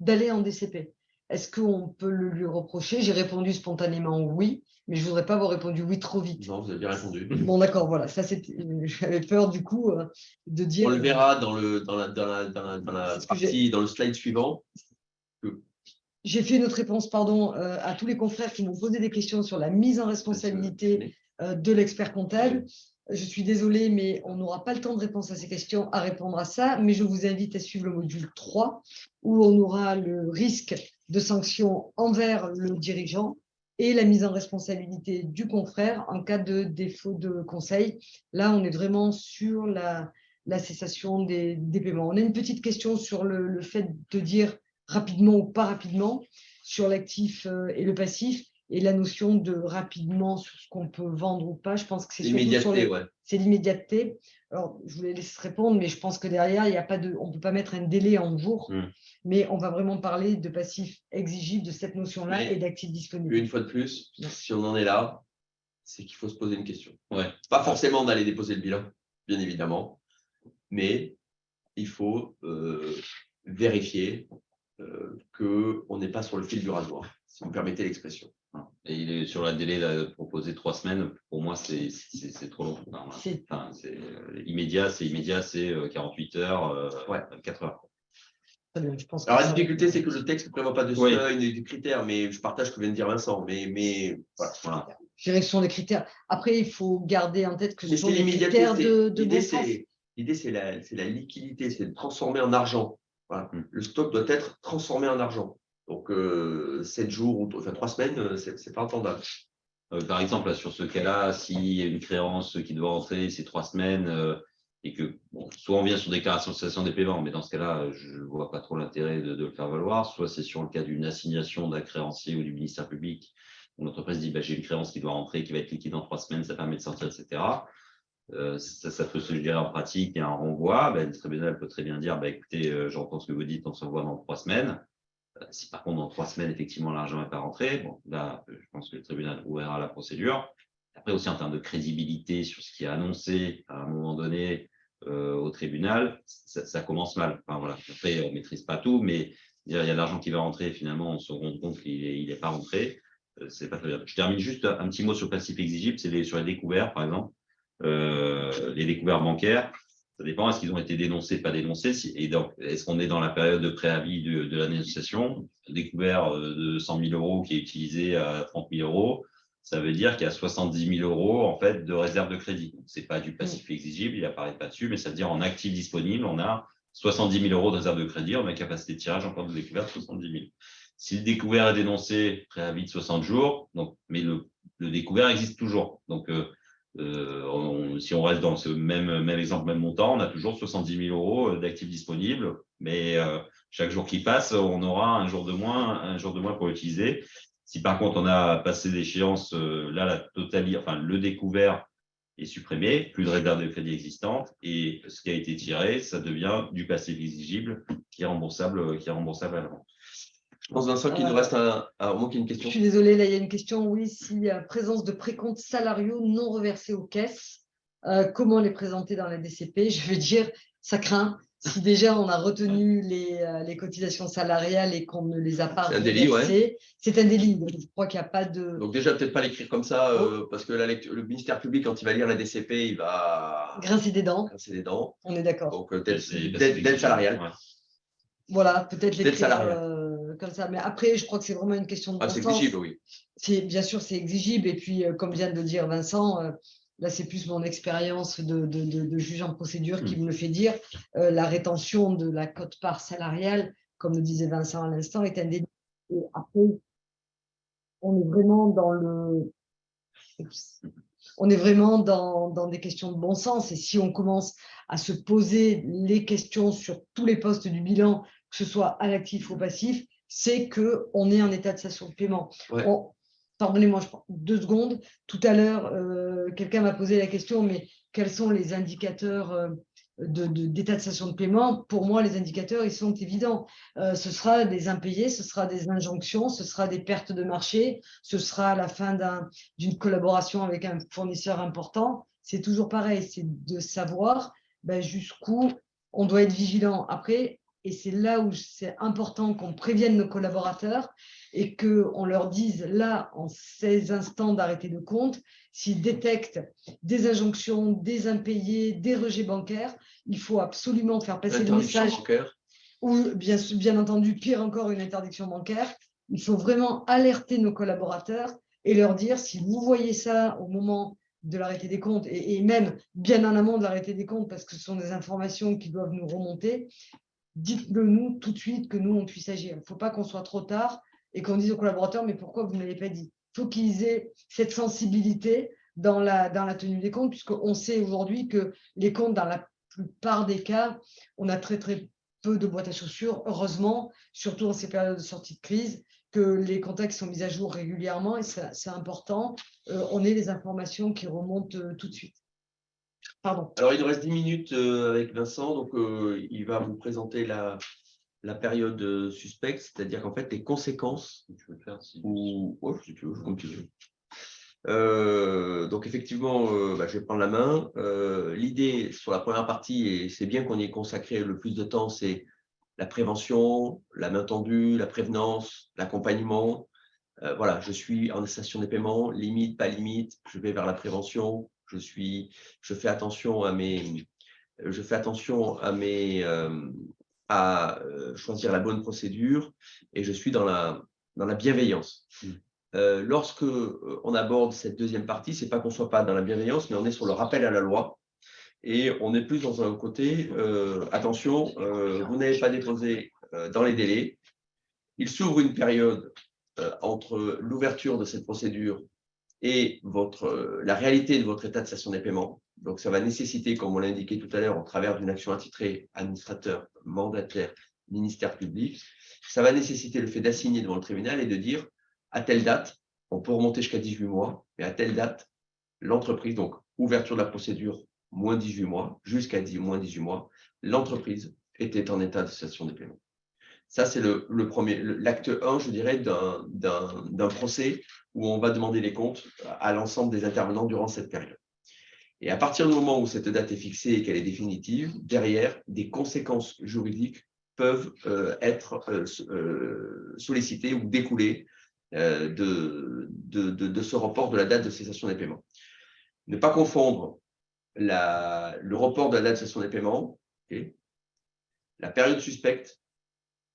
d'aller en DCP. Est-ce qu'on peut le lui reprocher? J'ai répondu spontanément oui, mais je ne voudrais pas avoir répondu oui trop vite. Non, vous avez bien répondu. Bon, d'accord, voilà. Ça, j'avais peur du coup de dire. On le verra dans la partie, dans le slide suivant. J'ai fait une autre réponse, pardon, à tous les confrères qui m'ont posé des questions sur la mise en responsabilité de l'expert comptable. Je suis désolée, mais on n'aura pas le temps de répondre à ces questions, à répondre à ça, mais je vous invite à suivre le module 3, où on aura le risque de sanction envers le dirigeant et la mise en responsabilité du confrère en cas de défaut de conseil. Là, on est vraiment sur la cessation des paiements. On a une petite question sur le fait de dire rapidement ou pas rapidement sur l'actif et le passif, et la notion de rapidement sur ce qu'on peut vendre ou pas. Je pense que c'est l'immédiateté. C'est l'immédiateté. Alors, je vous laisse répondre, mais je pense que derrière, on ne peut pas mettre un délai en jours, mais on va vraiment parler de passif exigible, de cette notion-là et d'actifs disponibles. Une fois de plus, si on en est là, c'est qu'il faut se poser une question. Pas forcément d'aller déposer le bilan, bien évidemment, mais il faut vérifier qu'on n'est pas sur le fil du rasoir, si vous me permettez l'expression. Et il est sur la délai proposé 3 semaines. Pour moi, c'est trop long. Enfin, c'est immédiat, c'est 48 heures, 24 heures. Très bien, je pense. Alors, la difficulté, c'est que le texte ne prévoit pas de seuil ni de critères, mais je partage ce que vient de dire Vincent. Mais voilà. Je dirais que ce sont des critères. Après, il faut garder en tête que ce sont des critères de bon sens. L'idée, c'est la liquidité, c'est de transformer en argent. Voilà. Le stock doit être transformé en argent. Donc, 7 jours, enfin 3 semaines, c'est pas entendable. Par exemple, là, sur ce cas-là, s'il y a une créance qui doit entrer, c'est 3 semaines, et que soit on vient sur déclaration de cessation des paiements, mais dans ce cas-là, je ne vois pas trop l'intérêt de le faire valoir, soit c'est sur le cas d'une assignation d'un créancier ou du ministère public, où l'entreprise dit j'ai une créance qui doit rentrer, qui va être liquide dans 3 semaines, ça permet de sortir, etc. Ça peut se gérer en pratique, il y a un renvoi, le tribunal peut très bien dire écoutez, j'entends ce que vous dites, on se revoit dans 3 semaines. Si par contre dans 3 semaines, effectivement, l'argent n'est pas rentré, là, je pense que le tribunal ouvrira la procédure. Après aussi, en termes de crédibilité sur ce qui est annoncé à un moment donné au tribunal, ça commence mal. Enfin, voilà. Après, on ne maîtrise pas tout, mais il y a de l'argent qui va rentrer, et finalement, on se rend compte qu'il n'est pas rentré. C'est pas très bien. Je termine juste un petit mot sur le principe exigible, c'est sur les découverts, par exemple. Les découverts bancaires, ça dépend, est-ce qu'ils ont été dénoncés, pas dénoncés, et donc est-ce qu'on est dans la période de préavis de la négociation. Découvert de 100 000 euros qui est utilisé à 30 000 euros, ça veut dire qu'il y a 70 000 euros en fait de réserve de crédit. Ce n'est pas du passif exigible, il n'apparaît pas dessus, mais ça veut dire en actif disponible, on a 70 000 euros de réserve de crédit, on a capacité de tirage encore de découvert de 70 000. Si le découvert est dénoncé, préavis de 60 jours, donc, mais le découvert existe toujours. Donc, si on reste dans ce même exemple, même montant, on a toujours 70 000 euros d'actifs disponibles, mais chaque jour qui passe, on aura un jour de moins pour l'utiliser. Si par contre on a passé l'échéance, là la totalité, enfin le découvert est supprimé, plus de réserve de crédit existante, et ce qui a été tiré, ça devient du passif exigible qui est remboursable à l'avance. Je pense, Vincent, qu'il nous reste au moins qu'il y ait une question. Je suis désolée, là, il y a une question. Oui, s'il y a présence de précomptes salariaux non reversés aux caisses, comment les présenter dans la DCP? Je veux dire, ça craint. Si déjà on a retenu les cotisations salariales et qu'on ne les a pas reversées, c'est un délit. Donc, je crois qu'il n'y a pas de… Donc déjà, peut-être pas l'écrire comme ça, parce que le ministère public, quand il va lire la DCP, il va… Grincer des dents. On est d'accord. Donc, dette salariale. Ouais. Voilà, peut-être l'écrire comme ça. Mais après, je crois que c'est vraiment une question de bon sens. C'est exigible, oui. Bien sûr, c'est exigible. Et puis, comme vient de le dire Vincent, là, c'est plus mon expérience de juge en procédure qui me le fait dire. La rétention de la quote-part salariale, comme le disait Vincent à l'instant, est un délit. Et après, on est vraiment dans des questions de bon sens. Et si on commence à se poser les questions sur tous les postes du bilan, que ce soit à l'actif ou au passif, c'est qu'on est en état de cessation de paiement. Ouais. Pardonnez-moi, je prends 2 secondes. Tout à l'heure, quelqu'un m'a posé la question, mais quels sont les indicateurs d'état de cessation de paiement? Pour moi, les indicateurs, ils sont évidents. Ce sera des impayés, ce sera des injonctions, ce sera des pertes de marché, ce sera à la fin d'une collaboration avec un fournisseur important. C'est toujours pareil, c'est de savoir jusqu'où on doit être vigilant. Après, et c'est là où c'est important qu'on prévienne nos collaborateurs et qu'on leur dise là, en ces instants d'arrêté de compte, s'ils détectent des injonctions, des impayés, des rejets bancaires, il faut absolument faire passer le message. Ou bien entendu, pire encore, une interdiction bancaire. Il faut vraiment alerter nos collaborateurs et leur dire, si vous voyez ça au moment de l'arrêté des comptes et même bien en amont de l'arrêté des comptes, parce que ce sont des informations qui doivent nous remonter, dites-le nous tout de suite que nous, on puisse agir. Il ne faut pas qu'on soit trop tard et qu'on dise aux collaborateurs, mais pourquoi vous ne l'avez pas dit? Il faut qu'ils aient cette sensibilité dans la tenue des comptes, puisqu'on sait aujourd'hui que les comptes, dans la plupart des cas, on a très, très peu de boîtes à chaussures, heureusement, surtout dans ces périodes de sortie de crise, que les contacts sont mis à jour régulièrement, et c'est important. On ait les informations qui remontent tout de suite. Pardon. Alors, il nous reste 10 minutes avec Vincent, donc il va vous présenter la période suspecte, c'est-à-dire qu'en fait, les conséquences… Tu veux le faire si tu veux, je continue. Donc, effectivement, je vais prendre la main. L'idée sur la première partie, et c'est bien qu'on y ait consacré le plus de temps, c'est la prévention, la main tendue, la prévenance, l'accompagnement. Voilà, je suis en cessation des paiements, limite, pas limite, je vais vers la prévention. Je fais attention à choisir la bonne procédure et je suis dans la bienveillance. Lorsque on aborde cette deuxième partie, c'est pas qu'on soit pas dans la bienveillance, mais on est sur le rappel à la loi et on est plus dans un côté attention, vous n'avez pas déposé dans les délais. Il s'ouvre une période entre l'ouverture de cette procédure et la réalité de votre état de cessation des paiements. Donc, ça va nécessiter, comme on l'a indiqué tout à l'heure, au travers d'une action attitrée, administrateur, mandataire, ministère public, ça va nécessiter le fait d'assigner devant le tribunal et de dire à telle date, on peut remonter jusqu'à 18 mois, mais à telle date, l'entreprise, donc ouverture de la procédure, moins 18 mois, jusqu'à moins 18 mois, l'entreprise était en état de cessation des paiements. Ça, c'est le premier, l'acte 1, je dirais, d'un procès où on va demander les comptes à l'ensemble des intervenants durant cette période. Et à partir du moment où cette date est fixée et qu'elle est définitive, derrière, des conséquences juridiques peuvent être sollicitées ou découler de ce report de la date de cessation des paiements. Ne pas confondre le report de la date de cessation des paiements, okay, la période suspecte,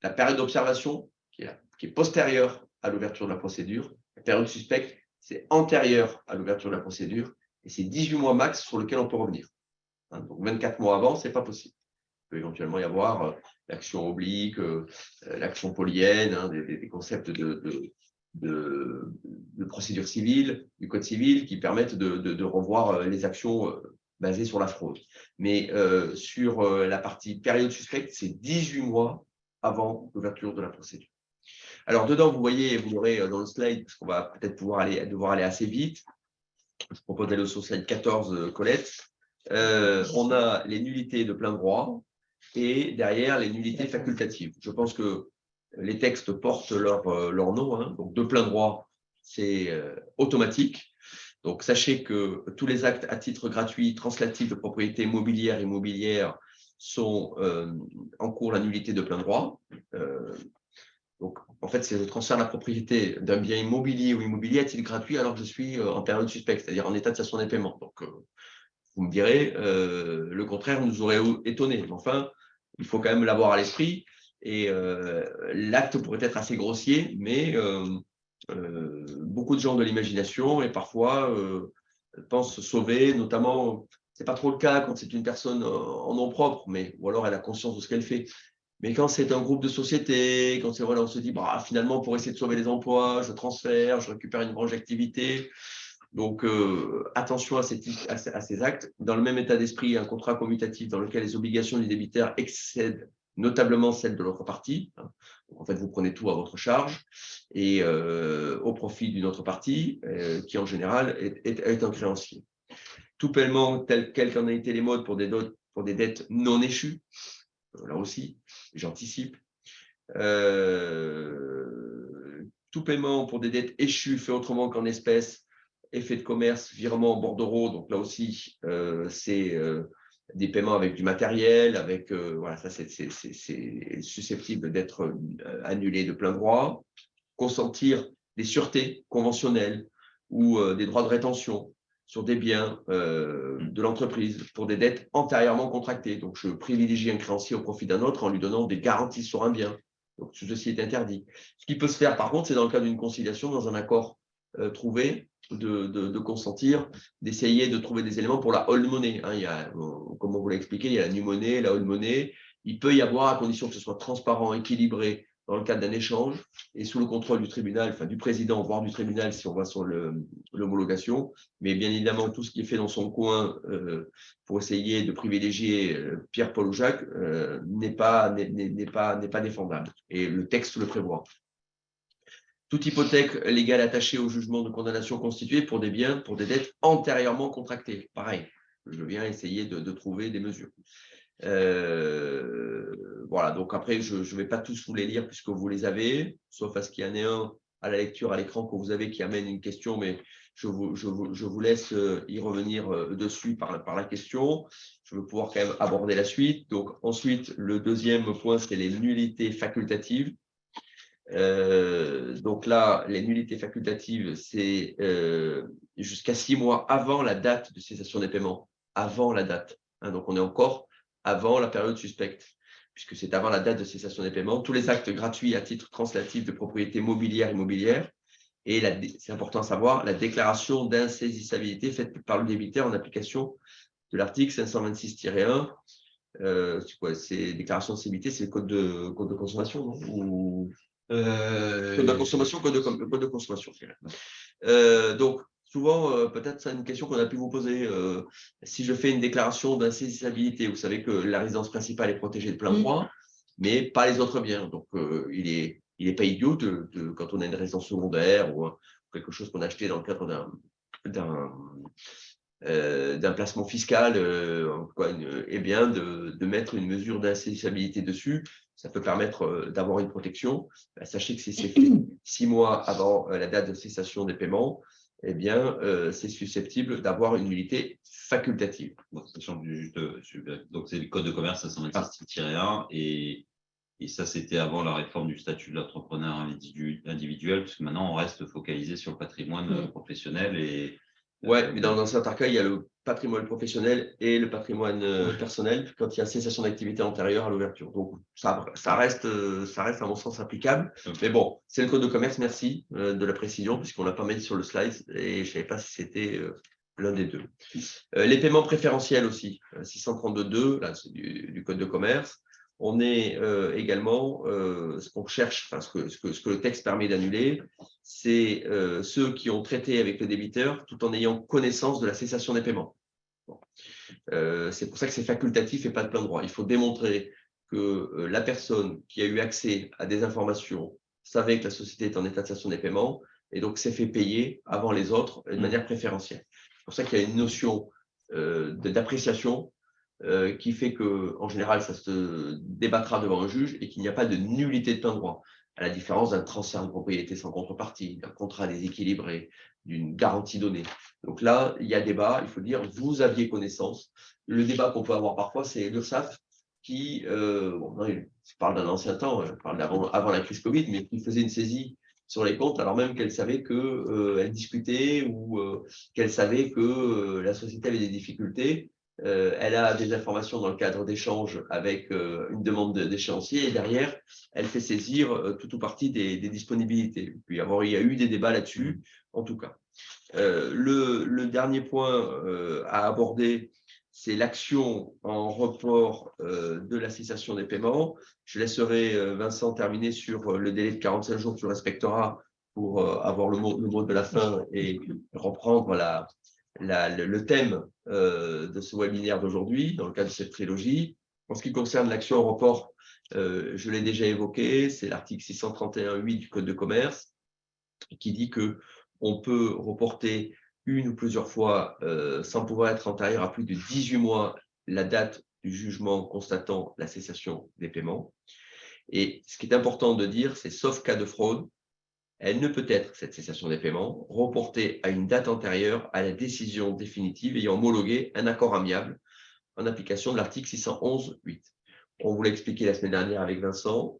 la période d'observation qui est postérieure à l'ouverture de la procédure. La période suspecte, c'est antérieure à l'ouverture de la procédure et c'est 18 mois max sur lequel on peut revenir. Donc 24 mois avant, ce n'est pas possible. Il peut éventuellement y avoir l'action oblique, l'action polyenne, des concepts de procédure civile, du code civil qui permettent de revoir les actions basées sur la fraude. Mais sur la partie période suspecte, c'est 18 mois avant l'ouverture de la procédure. Alors, dedans, vous voyez, vous l'aurez dans le slide, parce qu'on va peut-être devoir aller assez vite. Je propose d'aller au slide 14, Colette. On a les nullités de plein droit et derrière les nullités facultatives. Je pense que les textes portent leur nom. Hein. Donc, de plein droit, c'est automatique. Donc, sachez que tous les actes à titre gratuit, translatifs de propriété immobilière, sont en cours la nullité de plein droit. Donc, en fait, c'est le transfert de la propriété d'un bien immobilier ou immobilier à titre gratuit alors que je suis en période suspecte, c'est-à-dire en état de cessation des paiements. Donc, vous me direz, le contraire nous aurait étonné. Mais enfin, il faut quand même l'avoir à l'esprit. Et l'acte pourrait être assez grossier, mais beaucoup de gens de l'imagination et parfois pensent sauver, notamment, c'est pas trop le cas quand c'est une personne en nom propre, ou alors elle a conscience de ce qu'elle fait. Mais quand c'est un groupe de société, quand voilà, on se dit, finalement, pour essayer de sauver les emplois, je transfère, je récupère une branche d'activité. Donc, attention à ces actes. Dans le même état d'esprit, il y a un contrat commutatif dans lequel les obligations du débiteur excèdent notablement celles de l'autre partie. Donc, en fait, vous prenez tout à votre charge et au profit d'une autre partie qui, en général, est un créancier. Tout paiement tel qu'en a été les modes pour des dettes non échues, là aussi, j'anticipe. Tout paiement pour des dettes échues fait autrement qu'en espèces, effet de commerce, virement, bordereau, donc là aussi, c'est des paiements avec du matériel, avec, voilà, ça c'est susceptible d'être annulé de plein droit. Consentir des sûretés conventionnelles ou des droits de rétention sur des biens de l'entreprise pour des dettes antérieurement contractées. Donc, je privilégie un créancier au profit d'un autre en lui donnant des garanties sur un bien. Donc, ceci est interdit. Ce qui peut se faire, par contre, c'est dans le cas d'une conciliation, dans un accord trouvé, de consentir, d'essayer de trouver des éléments pour la hold money. Hein. Il y a, comme on vous l'a expliqué, il y a la new money, la hold money. Il peut y avoir, à condition que ce soit transparent, équilibré, dans le cadre d'un échange et sous le contrôle du tribunal, enfin du président, voire du tribunal si on va sur l'homologation. Mais bien évidemment, tout ce qui est fait dans son coin pour essayer de privilégier Pierre, Paul ou Jacques n'est pas défendable. Et le texte le prévoit. Toute hypothèque légale attachée au jugement de condamnation constituée pour des biens, pour des dettes antérieurement contractées. Pareil, je viens essayer de trouver des mesures. Voilà, donc après, je ne vais pas tous vous les lire puisque vous les avez, sauf à ce qu'il y en ait un à la lecture à l'écran que vous avez qui amène une question, mais je vous laisse y revenir dessus par la question. Je veux pouvoir quand même aborder la suite. Donc ensuite, le deuxième point, c'est les nullités facultatives. Donc là, les nullités facultatives, c'est jusqu'à 6 mois avant la date de cessation des paiements, avant la date. Hein, donc on est encore avant la période suspecte, puisque c'est avant la date de cessation des paiements. Tous les actes gratuits à titre translatif de propriété mobilière, immobilière, et c'est important à savoir, la déclaration d'insaisissabilité faite par le débiteur en application de l'article 526-1. C'est quoi? C'est déclaration d'insaisissabilité, c'est le code de consommation, non? Ou... Code de consommation, code de consommation. Donc, souvent, peut-être c'est une question qu'on a pu vous poser. Si je fais une déclaration d'insaisissabilité, vous savez que la résidence principale est protégée de plein droit, mais pas les autres biens. Donc, il est pas idiot quand on a une résidence secondaire ou quelque chose qu'on a acheté dans le cadre d'un placement fiscal, eh bien, de mettre une mesure d'insaisissabilité dessus. Ça peut permettre d'avoir une protection. Sachez que si c'est fait 6 mois avant la date de cessation des paiements, eh bien, c'est susceptible d'avoir une nullité facultative. Donc, c'est le code de commerce 526-1 et ça, c'était avant la réforme du statut de l'entrepreneur individuel, puisque maintenant, on reste focalisé sur le patrimoine professionnel. Ouais, mais dans certains cas, il y a le patrimoine professionnel et le patrimoine personnel quand il y a cessation d'activité antérieure à l'ouverture. Donc, ça reste à mon sens applicable. Mais bon, c'est le code de commerce, merci de la précision, puisqu'on l'a pas mis sur le slide et je ne savais pas si c'était l'un des deux. Les paiements préférentiels aussi, 632.2, là, c'est du code de commerce. On est également, ce qu'on cherche, enfin, ce que le texte permet d'annuler, c'est ceux qui ont traité avec le débiteur tout en ayant connaissance de la cessation des paiements. Bon. C'est pour ça que c'est facultatif et pas de plein droit. Il faut démontrer que la personne qui a eu accès à des informations savait que la société est en état de cessation des paiements et donc s'est fait payer avant les autres de manière préférentielle. C'est pour ça qu'il y a une notion d'appréciation qui fait qu'en général, ça se débattra devant un juge et qu'il n'y a pas de nullité de plein droit, à la différence d'un transfert de propriété sans contrepartie, d'un contrat déséquilibré, d'une garantie donnée. Donc là, il y a débat, il faut dire, vous aviez connaissance. Le débat qu'on peut avoir parfois, c'est l'URSSAF qui, je parle d'un ancien temps, je parle avant la crise Covid, mais qui faisait une saisie sur les comptes, alors même qu'elle savait qu'elle discutait ou qu'elle savait que la société avait des difficultés. Elle a des informations dans le cadre d'échanges avec une demande d'échéancier et derrière, elle fait saisir tout ou partie des disponibilités. Puis il y a eu des débats là-dessus, en tout cas. Le dernier point à aborder, c'est l'action en report de la cessation des paiements. Je laisserai Vincent terminer sur le délai de 45 jours que tu respecteras pour avoir le mot de la fin et reprendre le thème de ce webinaire d'aujourd'hui, dans le cadre de cette trilogie. En ce qui concerne l'action en report, je l'ai déjà évoqué, c'est l'article 631.8 du Code de commerce qui dit qu'on peut reporter une ou plusieurs fois sans pouvoir être antérieur à plus de 18 mois la date du jugement constatant la cessation des paiements. Et ce qui est important de dire, c'est sauf cas de fraude, elle ne peut être, cette cessation des paiements, reportée à une date antérieure à la décision définitive ayant homologué un accord amiable en application de l'article 611.8. On vous l'a expliqué la semaine dernière avec Vincent.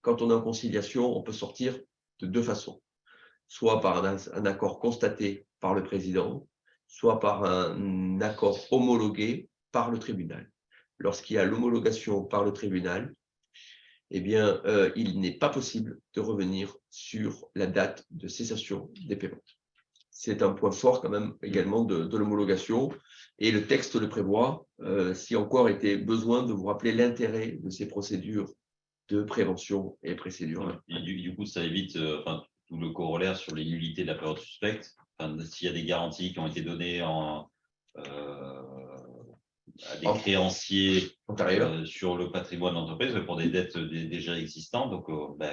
Quand on est en conciliation, on peut sortir de deux façons. Soit par un accord constaté par le président, soit par un accord homologué par le tribunal. Lorsqu'il y a l'homologation par le tribunal, eh bien, il n'est pas possible de revenir sur la date de cessation des paiements. C'est un point fort quand même également de l'homologation et le texte le prévoit, si encore était besoin de vous rappeler l'intérêt de ces procédures de prévention et procédures. Et du coup, ça évite tout le corollaire sur les nullités de la période suspecte. S'il y a des garanties qui ont été données à des créanciers sur le patrimoine de l'entreprise pour des dettes déjà existantes, donc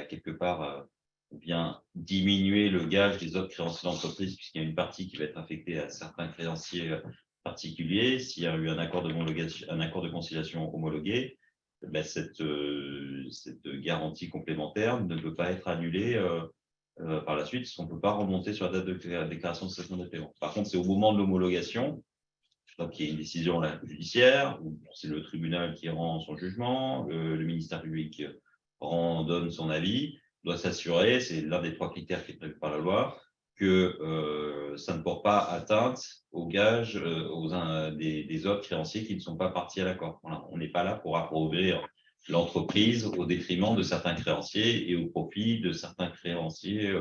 quelque part, on vient diminuer le gage des autres créanciers d'entreprise puisqu'il y a une partie qui va être affectée à certains créanciers particuliers. S'il y a eu un accord de conciliation homologué, cette garantie complémentaire ne peut pas être annulée par la suite, parce qu'on ne peut pas remonter sur la date de déclaration de cessation des paiements. Par contre, c'est au moment de l'homologation, donc il y a une décision là, judiciaire, où c'est le tribunal qui rend son jugement, le ministère public donne son avis, doit s'assurer, c'est l'un des 3 critères qui est prévu par la loi, que ça ne porte pas atteinte aux gages des autres créanciers qui ne sont pas partis à l'accord. Voilà, on n'est pas là pour appauvrir l'entreprise au détriment de certains créanciers et au profit de certains créanciers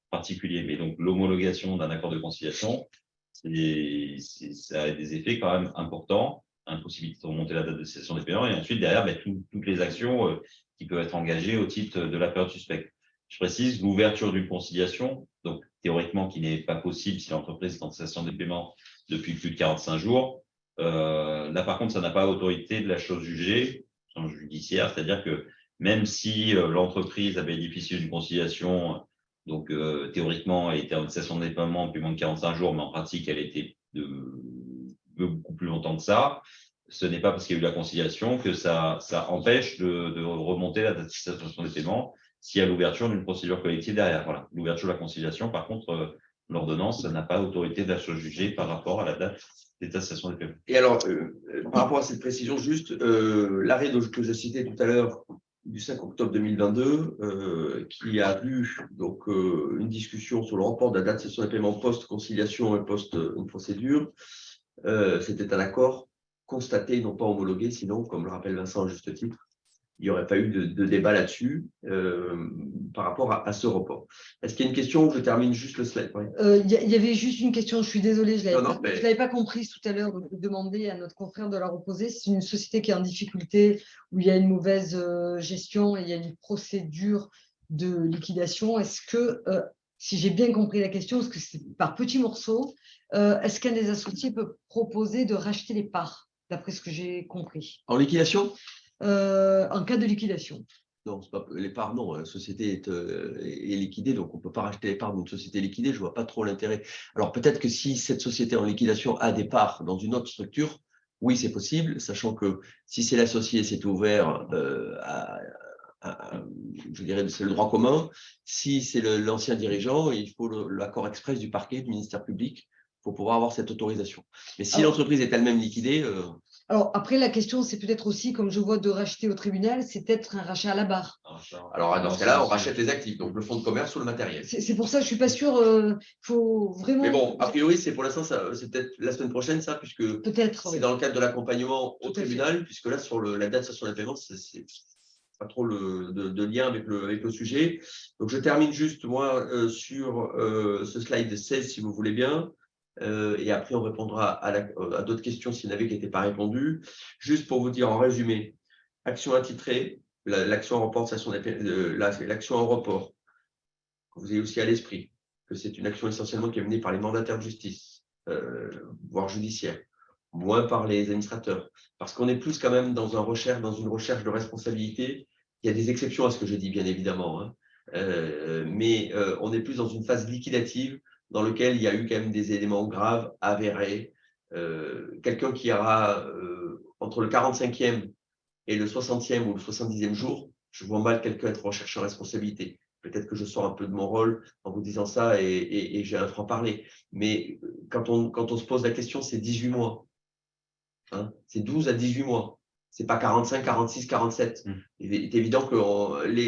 particuliers. Mais donc, l'homologation d'un accord de conciliation, ça a des effets quand même importants, impossibilité de remonter la date de cessation des paiements, et ensuite, derrière, toutes les actions qui peuvent être engagées au titre de la période suspecte. Je précise, l'ouverture d'une conciliation donc théoriquement qui n'est pas possible si l'entreprise est en cessation des paiements depuis plus de 45 jours. Là, par contre, ça n'a pas autorité de la chose jugée, en judiciaire, c'est-à-dire que même si l'entreprise a bénéficié d'une conciliation, donc théoriquement, elle était en cessation des paiements depuis moins de 45 jours, mais en pratique, elle était de beaucoup plus longtemps que ça. Ce n'est pas parce qu'il y a eu la conciliation que ça empêche de remonter la date de cessation des paiements s'il y a l'ouverture d'une procédure collective derrière. Voilà. L'ouverture de la conciliation, par contre, l'ordonnance n'a pas autorité de la chose jugée par rapport à la date d'état de cessation des paiements. Et alors, par rapport à cette précision, juste, l'arrêt que je citais tout à l'heure du 5 octobre 2022, qui a eu donc, une discussion sur le report de la date de cessation des paiements post-conciliation et post-procédure, c'était un accord constaté, non pas homologué, sinon, comme le rappelle Vincent à juste titre, il n'y aurait pas eu de débat là-dessus par rapport à ce report. Est-ce qu'il y a une question? Je termine juste le slide. Il y avait juste une question, je suis désolée, je mais... l'avais pas comprise tout à l'heure, donc je vais demander à notre confrère de la reposer. C'est une société qui est en difficulté, où il y a une mauvaise gestion et il y a une procédure de liquidation. Est-ce que, si j'ai bien compris la question, parce que c'est par petits morceaux, est-ce qu'un des associés peut proposer de racheter les parts, d'après ce que j'ai compris? En liquidation? En cas de liquidation. Non, pas, les parts, non. La société est liquidée, donc on ne peut pas racheter les parts d'une société liquidée. Je ne vois pas trop l'intérêt. Alors peut-être que si cette société en liquidation a des parts dans une autre structure, oui, c'est possible, sachant que si c'est l'associé, c'est ouvert je dirais, c'est le droit commun. Si c'est l'ancien dirigeant, il faut l'accord express du parquet, du ministère public, pour pouvoir avoir cette autorisation. Mais si l'entreprise est elle-même liquidée… Alors, après, la question, c'est peut-être aussi, comme je vois, de racheter au tribunal, c'est peut-être un rachat à la barre. Alors, dans ce cas-là, on rachète les actifs, donc le fonds de commerce ou le matériel. C'est pour ça que je ne suis pas sûre, faut vraiment… Mais bon, a priori, c'est pour l'instant, c'est peut-être la semaine prochaine, ça, puisque c'est dans le cadre de l'accompagnement au tribunal, puisque là, sur la date de cessation des paiements, c'est pas trop de lien avec le sujet. Donc, je termine juste, moi, sur ce slide 16, si vous voulez bien. Et après, on répondra à d'autres questions s'il y en avait qui n'étaient pas répondues. Juste pour vous dire en résumé, action attitrée, l'action en report, l'action en report, que vous ayez aussi à l'esprit que c'est une action essentiellement qui est menée par les mandataires de justice, voire judiciaire, moins par les administrateurs, parce qu'on est plus quand même dans une recherche de responsabilité. Il y a des exceptions à ce que je dis, bien évidemment, hein. Mais on est plus dans une phase liquidative dans laquelle il y a eu quand même des éléments graves, avérés. Quelqu'un qui aura entre le 45e et le 60e ou le 70e jour, je vois mal quelqu'un être recherché en responsabilité. Peut-être que je sors un peu de mon rôle en vous disant ça et j'ai un franc-parler. Mais quand on se pose la question, c'est 18 mois. Hein, c'est 12 à 18 mois. Ce n'est pas 45, 46, 47. Il est évident que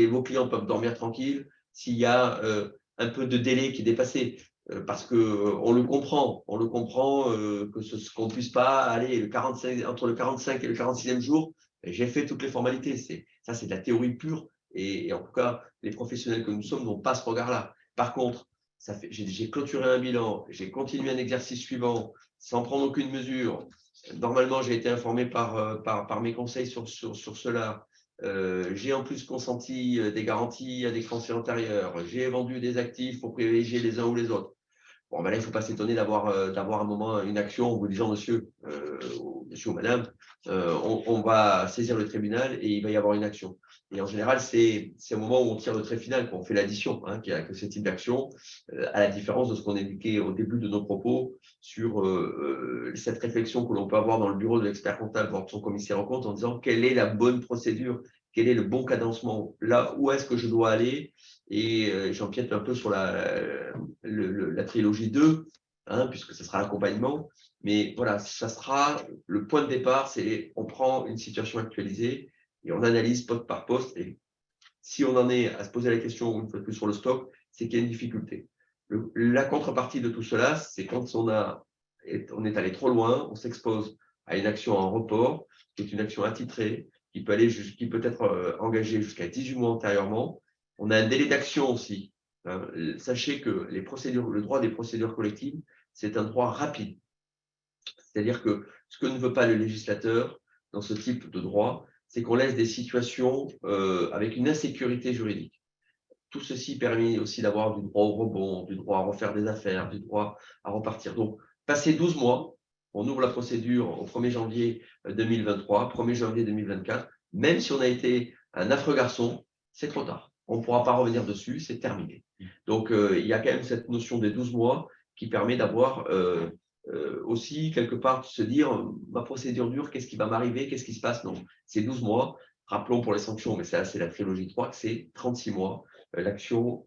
vos clients peuvent dormir tranquilles s'il y a un peu de délai qui est dépassé. Parce qu'on le comprend. On le comprend qu'on ne puisse pas aller entre le 45 et le 46e jour. J'ai fait toutes les formalités. Ça, c'est de la théorie pure. Et en tout cas, les professionnels que nous sommes n'ont pas ce regard-là. Par contre, j'ai clôturé un bilan, j'ai continué un exercice suivant sans prendre aucune mesure. Normalement, j'ai été informé par mes conseils sur cela. J'ai en plus consenti des garanties à des créanciers antérieurs. J'ai vendu des actifs pour privilégier les uns ou les autres. Bon, ben là, il ne faut pas s'étonner d'avoir un moment une action en vous disant, monsieur ou madame, on va saisir le tribunal et il va y avoir une action. Et en général, c'est un moment où on tire le trait final, qu'on fait l'addition, hein, qu'il y a que ce type d'action, à la différence de ce qu'on indiquait au début de nos propos sur cette réflexion que l'on peut avoir dans le bureau de l'expert comptable, voire de son commissaire en compte, en disant quelle est la bonne procédure, quel est le bon cadencement, là où est-ce que je dois aller. Et j'empiète un peu sur la trilogie 2, hein, puisque ce sera l'accompagnement. Mais voilà, ça sera le point de départ, c'est on prend une situation actualisée et on analyse poste par poste. Et si on en est à se poser la question une fois de plus sur le stock, c'est qu'il y a une difficulté. La contrepartie de tout cela, c'est quand on est allé trop loin, on s'expose à une action en report, qui est une action attitrée, qui peut être engagée jusqu'à 18 mois antérieurement. On a un délai d'action aussi. Sachez que le droit des procédures collectives, c'est un droit rapide. C'est-à-dire que ce que ne veut pas le législateur dans ce type de droit, c'est qu'on laisse des situations avec une insécurité juridique. tout ceci permet aussi d'avoir du droit au rebond, du droit à refaire des affaires, du droit à repartir. Donc, passé 12 mois, on ouvre la procédure au 1er janvier 2023, 1er janvier 2024. Même si on a été un affreux garçon, c'est trop tard. On ne pourra pas revenir dessus, c'est terminé. Donc, il y a quand même cette notion des 12 mois qui permet d'avoir aussi, quelque part, se dire, ma procédure dure, qu'est-ce qui va m'arriver, qu'est-ce qui se passe? Non, c'est 12 mois. Rappelons pour les sanctions, mais ça, c'est la trilogie 3, que c'est 36 mois, l'action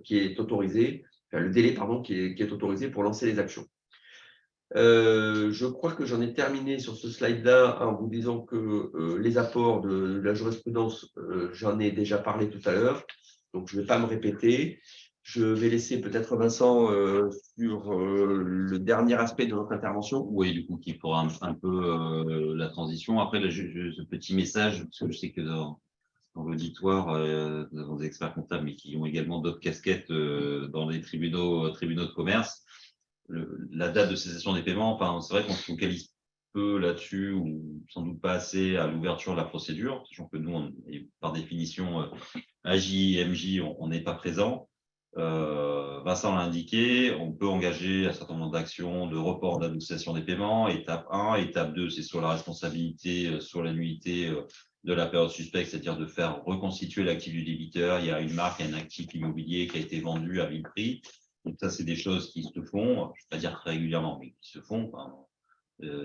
qui est autorisée, enfin, le délai, pardon, qui est autorisé pour lancer les actions. Je crois que j'en ai terminé sur ce slide-là en vous disant que les apports de la jurisprudence, j'en ai déjà parlé tout à l'heure, donc je ne vais pas me répéter. Je vais laisser peut-être Vincent sur le dernier aspect de notre intervention. Oui, du coup, qui fera un peu la transition. Après, ce petit message, parce que je sais que dans l'auditoire, nous avons des experts comptables, mais qui ont également d'autres casquettes dans les tribunaux de commerce. La date de cessation des paiements, enfin, c'est vrai qu'on se focalise peu là-dessus, ou sans doute pas assez à l'ouverture de la procédure, sachant que nous, par définition, AJ, MJ, on n'est pas présent. Vincent l'a indiqué, on peut engager un certain nombre d'actions de report d'administration des paiements. Étape 1, étape 2, c'est sur la responsabilité, sur la nullité de la période suspecte, c'est-à-dire de faire reconstituer l'actif du débiteur. Il y a une marque, un actif immobilier qui a été vendu à vil prix. Donc ça, c'est des choses qui se font, je ne vais pas dire très régulièrement, mais qui se font, enfin,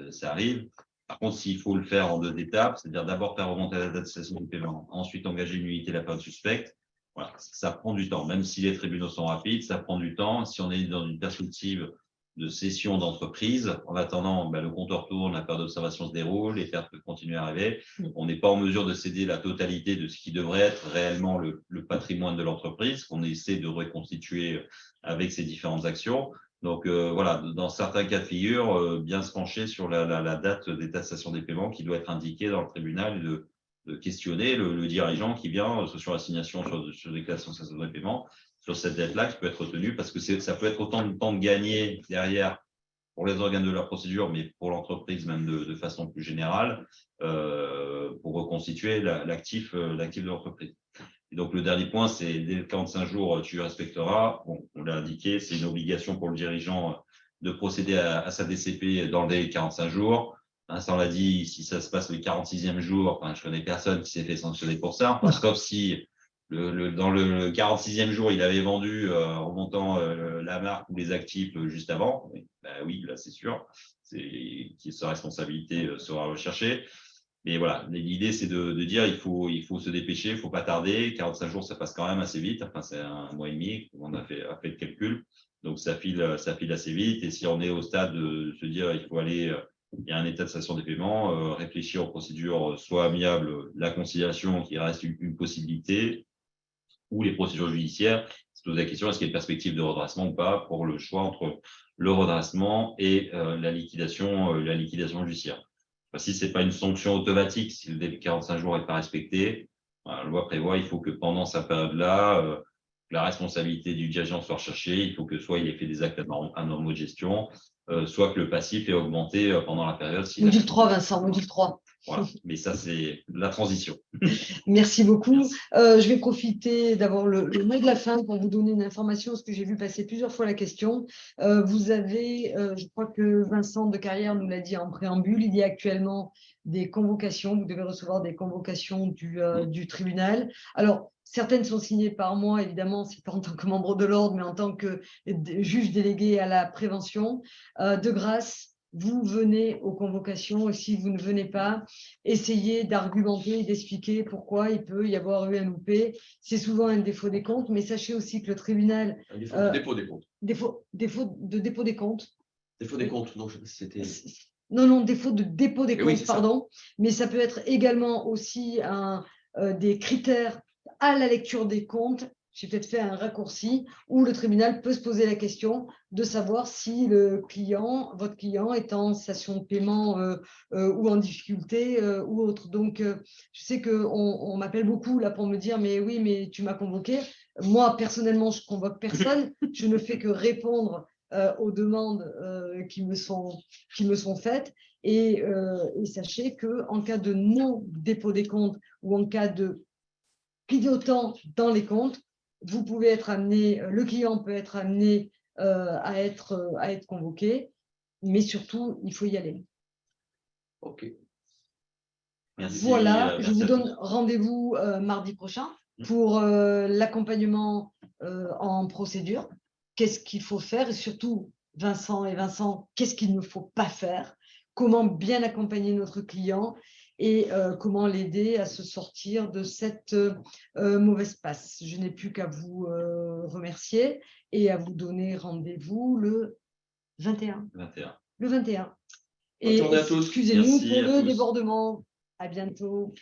ça arrive. Par contre, s'il faut le faire en 2 étapes, c'est-à-dire d'abord faire remonter la date de cessation du paiement, ensuite engager une nullité de la période suspecte, voilà, ça prend du temps. Même si les tribunaux sont rapides, ça prend du temps. Si on est dans une perspective de cession d'entreprise, en attendant, le compteur tourne, la période d'observation se déroule, les pertes peuvent continuer à arriver. On n'est pas en mesure de céder la totalité de ce qui devrait être réellement le patrimoine de l'entreprise, qu'on essaie de reconstituer avec ces différentes actions. Donc voilà, dans certains cas de figure, bien se pencher sur la date des tassations des paiements qui doit être indiquée dans le tribunal, et de questionner le dirigeant qui vient, soit sur l'assignation, sur des classes de paiement, sur cette dette-là qui peut être retenue, parce que ça peut être autant de temps de gagner derrière pour les organes de la procédure, mais pour l'entreprise même de façon plus générale, pour reconstituer l'actif de l'entreprise. Et donc, le dernier point, c'est dès 45 jours, tu respecteras. Bon, on l'a indiqué, c'est une obligation pour le dirigeant de procéder à sa DCP dans le délai de 45 jours. Vincent l'a dit, si ça se passe le 46e jour, enfin, je connais personne qui s'est fait sanctionner pour ça, sauf si dans le 46e jour, il avait vendu en remontant la marque ou les actifs juste avant. Oui, là, c'est sûr. Sa responsabilité sera recherchée. Mais voilà, l'idée, c'est de dire il faut se dépêcher, il ne faut pas tarder. 45 jours, ça passe quand même assez vite. Enfin, c'est 1 mois et demi, on a fait le calcul. Donc, ça file assez vite. Et si on est au stade de se dire il faut aller, il y a un état de cessation des paiements, réfléchir aux procédures soit amiables, la conciliation qui reste une possibilité, ou les procédures judiciaires, se poser la question est-ce qu'il y a une perspective de redressement ou pas pour le choix entre le redressement et la liquidation judiciaire. Si ce n'est pas une sanction automatique, si le délai de 45 jours n'est pas respecté, la loi prévoit il faut que pendant cette période-là, la responsabilité du dirigeant soit recherchée, il faut que soit il ait fait des actes anormaux de gestion, soit que le passif ait augmenté pendant la période. Module 3, Vincent, module 3. Voilà, mais ça, c'est la transition. Merci beaucoup. Merci. Je vais profiter d'avoir le mot de la fin pour vous donner une information, parce que j'ai vu passer plusieurs fois la question. Vous avez, je crois que Vincent de Carrière nous l'a dit en préambule, il y a actuellement des convocations. Vous devez recevoir des convocations du tribunal. Alors, certaines sont signées par moi, évidemment, c'est pas en tant que membre de l'ordre, mais en tant que juge délégué à la prévention. De grâce, vous venez aux convocations, et si vous ne venez pas, essayez d'argumenter et d'expliquer pourquoi il peut y avoir eu un loupé. C'est souvent un défaut des comptes, mais sachez aussi que le tribunal… Un défaut de dépôt des comptes. Défaut de dépôt des comptes. Défaut des comptes, non, c'était… Non, défaut de dépôt des comptes, oui, pardon. Mais ça peut être également aussi des critères à la lecture des comptes. J'ai peut-être fait un raccourci où le tribunal peut se poser la question de savoir si votre client est en cessation de paiement ou en difficulté ou autre. Donc, je sais qu'on m'appelle beaucoup là pour me dire « mais oui, mais tu m'as convoqué ». Moi, personnellement, je ne convoque personne. Je ne fais que répondre aux demandes qui me sont faites. Et sachez qu'en cas de non-dépôt des comptes ou en cas de clignotant dans les comptes, vous pouvez être amené, le client peut être amené à être convoqué, mais surtout, il faut y aller. OK. Merci, Voilà, je merci vous à donne tous. rendez-vous mardi prochain pour l'accompagnement en procédure. Qu'est-ce qu'il faut faire et surtout, Vincent, qu'est-ce qu'il ne faut pas faire? Comment bien accompagner notre client et comment l'aider à se sortir de cette mauvaise passe. Je n'ai plus qu'à vous remercier et à vous donner rendez-vous le 21. 21. Le 21. Bonne Et journée à tous. excusez-nous Merci pour à le tous. débordement. À bientôt.